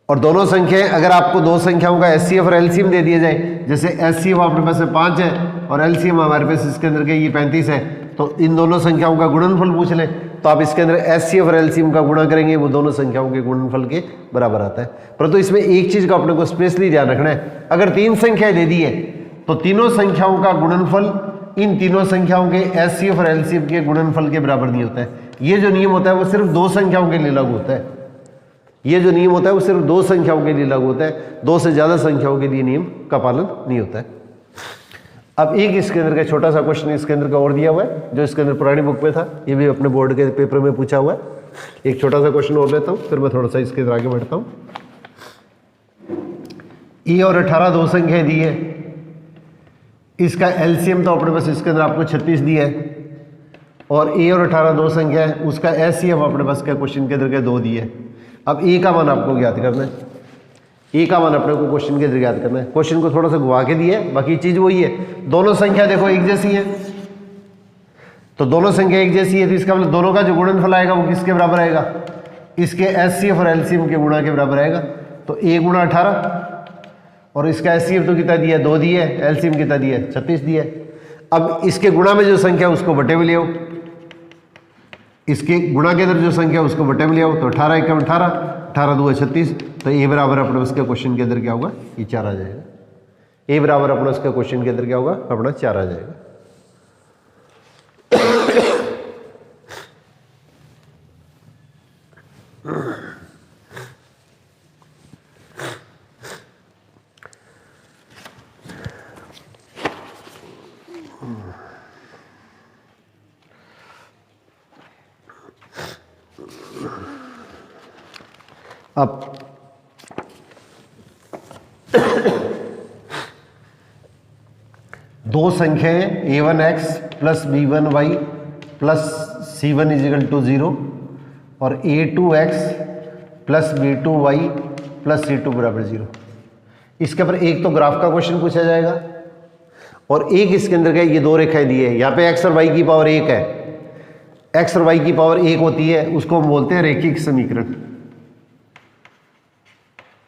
और दोनों संख्याएं अगर आपको 2 संख्याओं का एचसीएफ और एलसीएम दे दिया जाए, जैसे एचसीएफ आपके पास 5 है और एलसीएम हमारे पास इसके अंदर के ये 35 है, तो इन दोनों संख्याओं का गुणनफल पूछ लें तो आप इसके अंदर एचसीएफ और एलसीएम का गुणा करेंगे, वो दोनों संख्याओं के गुणनफल के बराबर आता है। परंतु इसमें एक चीज का अपने को स्पेशली ध्यान रखना है, अगर 3 संख्याएं दे दी है तो तीनों संख्याओं का गुणनफल इन तीनों संख्याओं के एचसीएफ और एलसीएम के गुणनफल के बराबर नहीं होता है। ये जो नियम होता है वो सिर्फ 2 संख्याओं के लिए लागू होता है। ये जो नियम होता है वो सिर्फ 2 संख्याओं के लिए लागू होता है, 2 से ज्यादा संख्याओं के लिए नियम का पालन नहीं होता है। अब एक इसके अंदर का छोटा सा क्वेश्चन इसके अंदर का और दिया हुआ है, जो इसके अंदर पुरानी बुक में था, ये भी अपने बोर्ड के पेपर में पूछा हुआ है। एक छोटा सा क्वेश्चन और लेता हूँ, फिर मैं थोड़ा सा इसके अंदर आगे बढ़ता हूँ। ए और 18 2 संख्या दी है, इसका एलसीएम तो अपने पास इसके अंदर आपको 36 दिया है, और ए और 18 2 संख्या है, उसका एचसीएफ अपने पास क्या क्वेश्चन के अंदर के 2 दिए है। अब ए का मान आपको ज्ञात करना है, ए का मान अपने को क्वेश्चन के अंदर ज्ञात करना है। क्वेश्चन को थोड़ा सा घुमा के दिया है, बाकी चीज वही है। दोनों संख्या देखो एक जैसी है, तो दोनों संख्या एक जैसी है तो इसका मतलब दोनों का जो गुणनफल आएगा वो किसके बराबर आएगा, इसके एचसीएफ और एलसीएम के गुणा के बराबर आएगा। तो ए गुणा 18 और इसका एचसीएफ तो कितना दिया है, 2 दिया है, एलसीएम कितना दिया है, 36 दिया है। अब इसके गुणा में जो संख्या उसको बटे में ले आओ, इसके गुणा के अंदर जो संख्या उसको बटे में ले आओ, तो 18 एकम 18, 18 2 36, तो ए बराबर अपने उसके क्वेश्चन के अंदर क्या होगा, ये 4 आ जाएगा। ए बराबर अपना उसके क्वेश्चन के अंदर क्या होगा, अपना 4 आ जाएगा। अब दो संख्याएं a1x plus b1y plus c1 is equal to 0 और a2x plus b2y plus c2 बराबर 0, इसके ऊपर एक तो ग्राफ का क्वेश्चन पूछा जाएगा और एक इसके अंदर का ये दो रेखाएं दी है, यहाँ पे एक्स और वाई की पावर 1 है, एक्स और वाई की पावर 1 होती है, उसको हम बोलते हैं रैखिक समीकरण।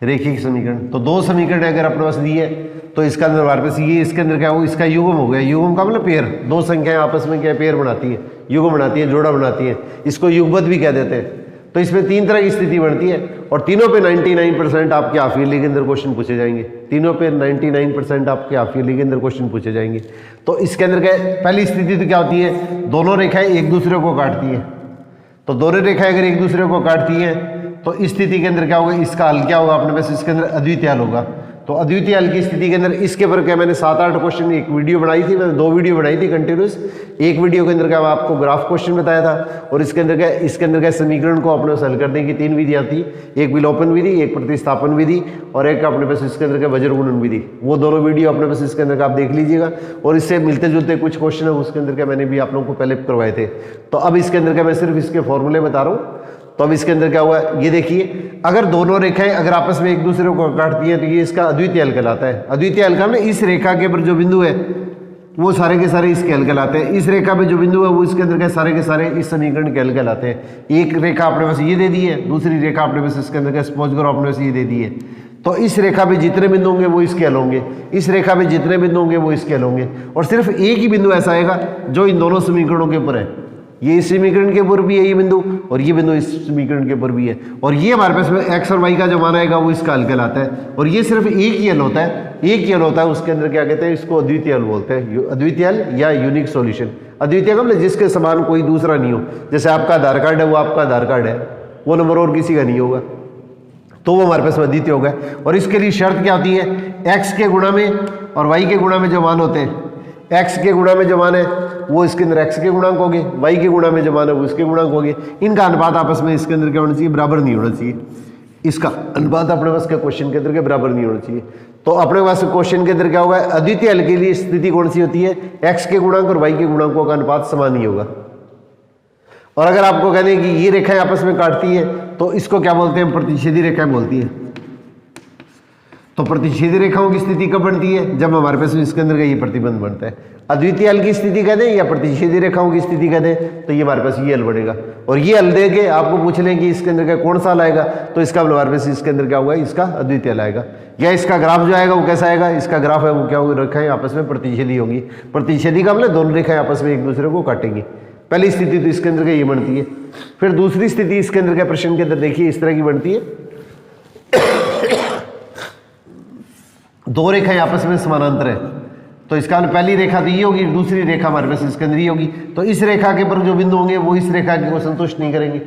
रैखिक समीकरण, तो दो समीकरण अगर अपने पास दी है तो इसका अंदर हमारे पास ये इसके अंदर क्या हो, इसका युग्म हो गया। युग्म का मतलब पेयर, दो संख्याएं आपस में क्या पेयर बनाती है, युग्म बनाती है, जोड़ा बनाती है, इसको युगपद भी कह देते हैं। तो इसमें तीन तरह की स्थिति बनती है और तीनों पे 99% आपके हाफ ईयरली के अंदर क्वेश्चन पूछे जाएंगे। तीनों पे 99% आपके हाफ ईयरली के अंदर क्वेश्चन पूछे जाएंगे। तो इसके अंदर क्या, पहली स्थिति तो क्या होती है, दोनों रेखाएं एक दूसरे को काटती है। तो दोनों रेखाएं अगर एक दूसरे को काटती हैं तो इस स्थिति के अंदर क्या होगा, इसका हल क्या होगा अपने पास, इसके अंदर अद्वितीय हल होगा। तो अद्वितीय हल की स्थिति के अंदर इसके ऊपर क्या मैंने 7-8 क्वेश्चन, एक वीडियो बनाई थी, मैंने 2 वीडियो बनाई थी कंटिन्यूस। एक वीडियो के अंदर क्या आपको ग्राफ क्वेश्चन बताया था और इसके अंदर क्या समीकरण को अपने हल करने की 3 विधियां थी, एक विलोपन विधि, एक प्रतिस्थापन विधि और एक अपने पास इसके अंदर वज्र गुणन विधि। वो दोनों वीडियो अपने पास इसके अंदर आप देख लीजिएगा और इससे मिलते जुलते कुछ क्वेश्चन है उसके अंदर मैंने भी आप लोगों को पहले करवाए थे। तो अब इसके अंदर मैं सिर्फ इसके फॉर्मूले बता रहा हूँ। तो अब इसके अंदर क्या हुआ है, ये देखिए, अगर दोनों रेखाएं अगर आपस में एक दूसरे को काटती हैं तो ये इसका अद्वितीय हल कहलाता है। अद्वितीय हल का मतलब इस रेखा के ऊपर जो बिंदु है वो सारे के सारे इसके हल कहलाते हैं। इस रेखा पे जो बिंदु है वो इसके अंदर के सारे इस समीकरण के हल कहलाते हैं। एक रेखा अपने पास ये दे दी है, दूसरी रेखा अपने पास इसके अंदर सपोज करो अपने पास ये दे दी है। तो इस रेखा पे जितने बिंदु होंगे वो इसके हल होंगे, इस रेखा पे जितने बिंदु होंगे वो इसके हल होंगे और सिर्फ एक ही बिंदु ऐसा आएगा जो इन दोनों समीकरणों के ऊपर है। ये इस समीकरण के ऊपर भी है ये बिंदु और ये बिंदु इस समीकरण के ऊपर भी है और ये हमारे पास में एक्स और वाई का जो मान आएगा वो इसका हल कहलाता है। और ये सिर्फ एक ही हल होता है, एक ही हल होता है। उसके अंदर क्या कहते हैं, इसको अद्वितीय हल बोलते हैं। अद्वितीय हल या यूनिक सॉल्यूशन। अद्वितीय का मतलब जिसके समान कोई दूसरा नहीं हो। जैसे आपका आधार कार्ड है, वो आपका आधार कार्ड है, वो नंबर और किसी का नहीं होगा, तो वो हमारे पास अद्वितीय होगा। और इसके लिए शर्त क्या होती है, एक्स के गुणा में और वाई के गुणा में जो मान होते हैं, एक्स के गुणा में जो मान है वो इसके अंदर एक्स के गुणांक होंगे, वाई के गुणा में जो मान है वो इसके गुणांक होंगे। इनका अनुपात आपस में इसके अंदर क्या होना चाहिए, बराबर नहीं होना चाहिए। इसका अनुपात अपने पास के क्वेश्चन के अंदर के बराबर नहीं होना चाहिए। तो अपने पास क्वेश्चन के अंदर क्या होगा, अद्वितीय हल के लिए स्थिति कौन सी होती है, एक्स के गुणांक और वाई के गुणांकों का अनुपात समान ही होगा। और अगर आपको कहते हैं कि ये रेखाएं आपस में काटती है तो इसको क्या बोलते हैं, प्रतिच्छेदी रेखाएं बोलती है। तो प्रतिच्छेदी रेखाओं की स्थिति कब बनती है, जब हमारे पास इसके अंदर का ये प्रतिबंध बनता है। अद्वितीय हल की स्थिति कहते हैं या प्रतिच्छेदी रेखाओं की स्थिति कहते हैं, तो ये हमारे पास ये हल बनेगा। और ये हल देके आपको पूछ लें कि इसके अंदर का कौन सा हल आएगा, तो इसका हमारे पास इसके अंदर क्या होगा, इसका अद्वितीय हल आएगा। या इसका ग्राफ जो आएगा वो कैसा आएगा, इसका ग्राफ है वो क्या होगा, रेखाएं आपस में प्रतिच्छेदी होंगी। प्रतिच्छेदी का मतलब दोनों रेखाएं आपस में एक दूसरे को काटेंगी। पहली स्थिति तो इसके अंदर का ये बनती है। फिर दूसरी स्थिति इसके अंदर का प्रश्न के अंदर देखिए इस तरह की बनती है, दो रेखाएं आपस में समानांतर है। तो इसका पहली रेखा तो ये होगी, दूसरी रेखा हमारे पास इसके अंदर ये होगी। तो इस रेखा के पर जो बिंदु होंगे वो इस रेखा को संतुष्ट नहीं करेंगे,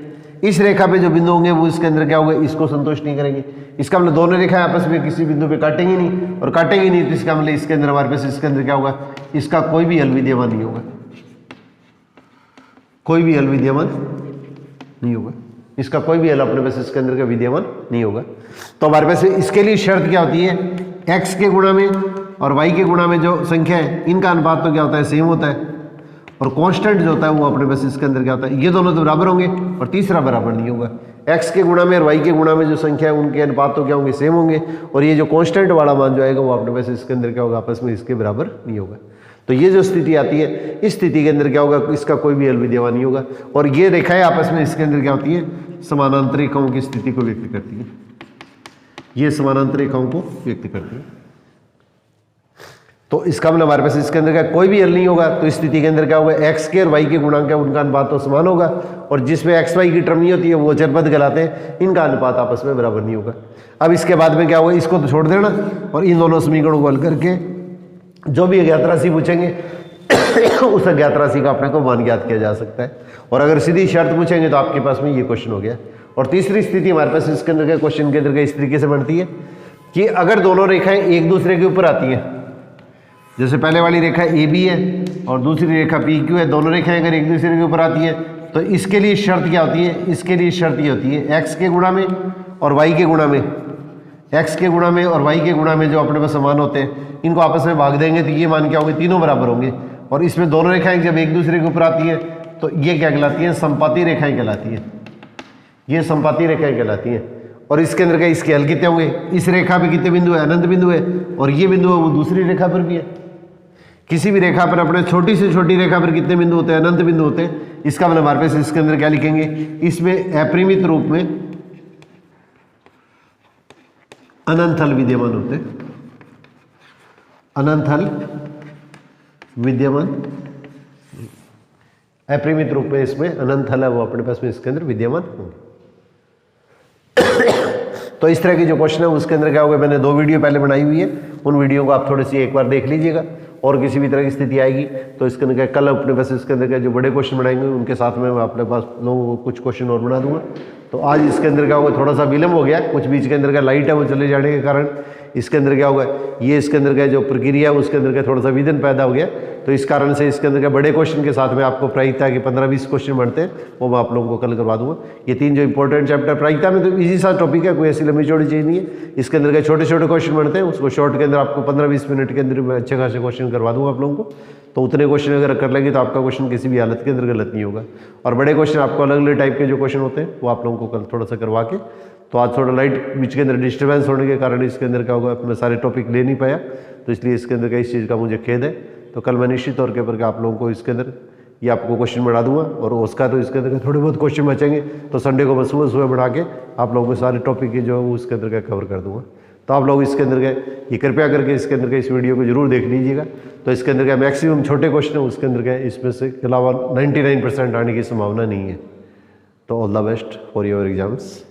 इस रेखा पे जो बिंदु होंगे वो इसके अंदर क्या होगा, इसको संतुष्ट नहीं करेंगे। इसका मतलब दोनों रेखाएं आपस में किसी बिंदु पे काटेंगे नहीं, और काटेंगे नहीं तो इसका मतलब इसके अंदर हमारे पास इसके अंदर क्या होगा, इसका कोई भी हल विद्यमान नहीं होगा, कोई भी हल विद्यमान नहीं होगा, इसका कोई भी हल अपने पास इसके अंदर का विद्यमान नहीं होगा। तो हमारे पास इसके लिए शर्त क्या होती है, एक्स के गुणा में और वाई के गुणा में जो संख्या है इनका अनुपात तो क्या होता है, सेम होता है। और कांस्टेंट जो होता है वो अपने पास इसके अंदर क्या होता है, ये दोनों तो बराबर होंगे और तीसरा बराबर नहीं होगा। एक्स के गुणा में और वाई के गुणा में जो संख्या है उनके अनुपात तो क्या होंगे, सेम होंगे। और ये जो कांस्टेंट वाला मान जो आएगा वो अपने पास इसके अंदर क्या होगा, आपस में इसके बराबर नहीं होगा। तो ये जो स्थिति आती है, इस स्थिति के अंदर क्या होगा, इसका कोई भी हल विद्यमान नहीं होगा। और ये रेखाएं आपस में इसके अंदर क्या होती है, समानांतर रेखाओं की स्थिति को व्यक्त करती है, ये समानांतर रेखाओं को व्यक्त करती है। तो इसका मतलब हमारे पास इसके अंदर का कोई भी हल नहीं होगा। तो इस स्थिति के अंदर क्या होगा, एक्स के और वाई के गुणांक है उनका अनुपात तो समान होगा, और जिसमें एक्स वाई की टर्म नहीं होती है वो अचरपद कहलाते हैं, इनका अनुपात आपस में बराबर नहीं होगा। अब इसके बाद में क्या होगा, इसको तो छोड़ देना और इन दोनों समीकरणों को हल करके जो भी अज्ञात राशि पूछेंगे उस अज्ञात राशि का अपने को मान ज्ञात किया जा सकता है। और अगर सीधी शर्त पूछेंगे तो आपके पास में ये क्वेश्चन हो गया। और तीसरी स्थिति हमारे पास इसके अंदर के क्वेश्चन के अंदर का इस तरीके से बनती है कि अगर दोनों रेखाएं एक दूसरे के ऊपर आती हैं, जैसे पहले वाली रेखा ए बी है और दूसरी रेखा पी क्यू है, दोनों रेखाएं अगर एक दूसरे के ऊपर आती हैं तो इसके लिए शर्त क्या होती है, इसके लिए शर्त ये होती है, एक्स के गुणा में और वाई के गुणा में, एक्स के गुणा में और वाई के गुणा में जो अपने पास समान होते हैं इनको आपस में भाग देंगे तो ये मान क्या होंगे, तीनों बराबर होंगे। और इसमें दोनों रेखाएं जब एक दूसरे के ऊपर आती हैं तो ये क्या कहलाती हैं, संपाती रेखाएं कहलाती हैं, ये संपाती रेखाएं कहलाती हैं। और इसके अंदर का इसके हल कितने होंगे, इस रेखा पे कितने बिंदु है, अनंत बिंदु है, और ये बिंदु है वो दूसरी रेखा पर भी है। किसी भी रेखा पर अपने छोटी से छोटी रेखा पर कितने बिंदु होते हैं, अनंत बिंदु होते हैं। इसका मतलब हमारे पास इसके अंदर क्या लिखेंगे, इसमें अपरिमित रूप में अनंत हल विद्यमान होते हैं, अनंत हल विद्यमान, अपरिमित रूप में इसमें अनंत हल है वो अपने पास में इसके अंदर विद्यमान होंगे। तो इस तरह के जो क्वेश्चन है उसके अंदर क्या होगा, मैंने 2 वीडियो पहले बनाई हुई है, उन वीडियो को आप थोड़ी सी एक बार देख लीजिएगा। और किसी भी तरह की स्थिति आएगी तो इसके अंदर क्या, कल अपने पास इसके अंदर क्या जो बड़े क्वेश्चन बनाएंगे उनके साथ में मैं अपने पास लोगों को कुछ क्वेश्चन और बना दूंगा। तो आज इसके अंदर क्या होगा, थोड़ा सा विलम्ब हो गया, कुछ बीच के अंदर का लाइट है वो चले जाने के कारण इसके अंदर क्या होगा, ये इसके अंदर का जो प्रक्रिया है उसके अंदर का थोड़ा सा विघ्न पैदा हो गया। तो इस कारण से इसके अंदर का बड़े क्वेश्चन के साथ में आपको प्रायिकता के 15-20 क्वेश्चन बनते हैं, वो मैं आप लोगों को कल करवा दूंगा। ये 3 जो इंपॉर्टेंट चैप्टर, प्रायिकता में तो इजी सा टॉपिक है, कोई ऐसी लंबी चौड़ी चीज़ नहीं है। इसके अंदर के छोटे छोटे क्वेश्चन बनते हैं, उसको शॉर्ट के अंदर आपको 15-20 मिनट के अंदर मैं अच्छे खासे क्वेश्चन करवा दूंगा आप लोगों को। तो उतने क्वेश्चन अगर कर लेंगे तो आपका क्वेश्चन किसी भी हालत के अंदर गलत नहीं होगा। और बड़े क्वेश्चन आपको अलग अलग टाइप के जो क्वेश्चन होते हैं वो आप लोगों को कल थोड़ा सा करवा के, तो आज थोड़ा लाइट बीच के अंदर डिस्टर्बेंस होने के कारण इसके अंदर क्या होगा, मैं सारे टॉपिक ले नहीं पाया, तो इसलिए इसके अंदर का इस चीज़ का मुझे खेद है। तो कल मैं निश्चित तौर के ऊपर आप लोगों को इसके अंदर ये आपको क्वेश्चन बढ़ा दूंगा, और उसका तो इसके अंदर थोड़े बहुत क्वेश्चन बचेंगे तो संडे को मैं सुबह सुबह बढ़ा के आप लोगों को सारे टॉपिक के जो है उसके अंदर का कवर कर दूंगा। तो आप लोग इसके अंदर का ये कृपया करके इसके अंदर का इस वीडियो को जरूर देख लीजिएगा। तो इसके अंदर का मैक्सिमम छोटे क्वेश्चन है उसके अंदर का इसमें से के अलावा 99% आने की संभावना नहीं है। तो all the best for your exams.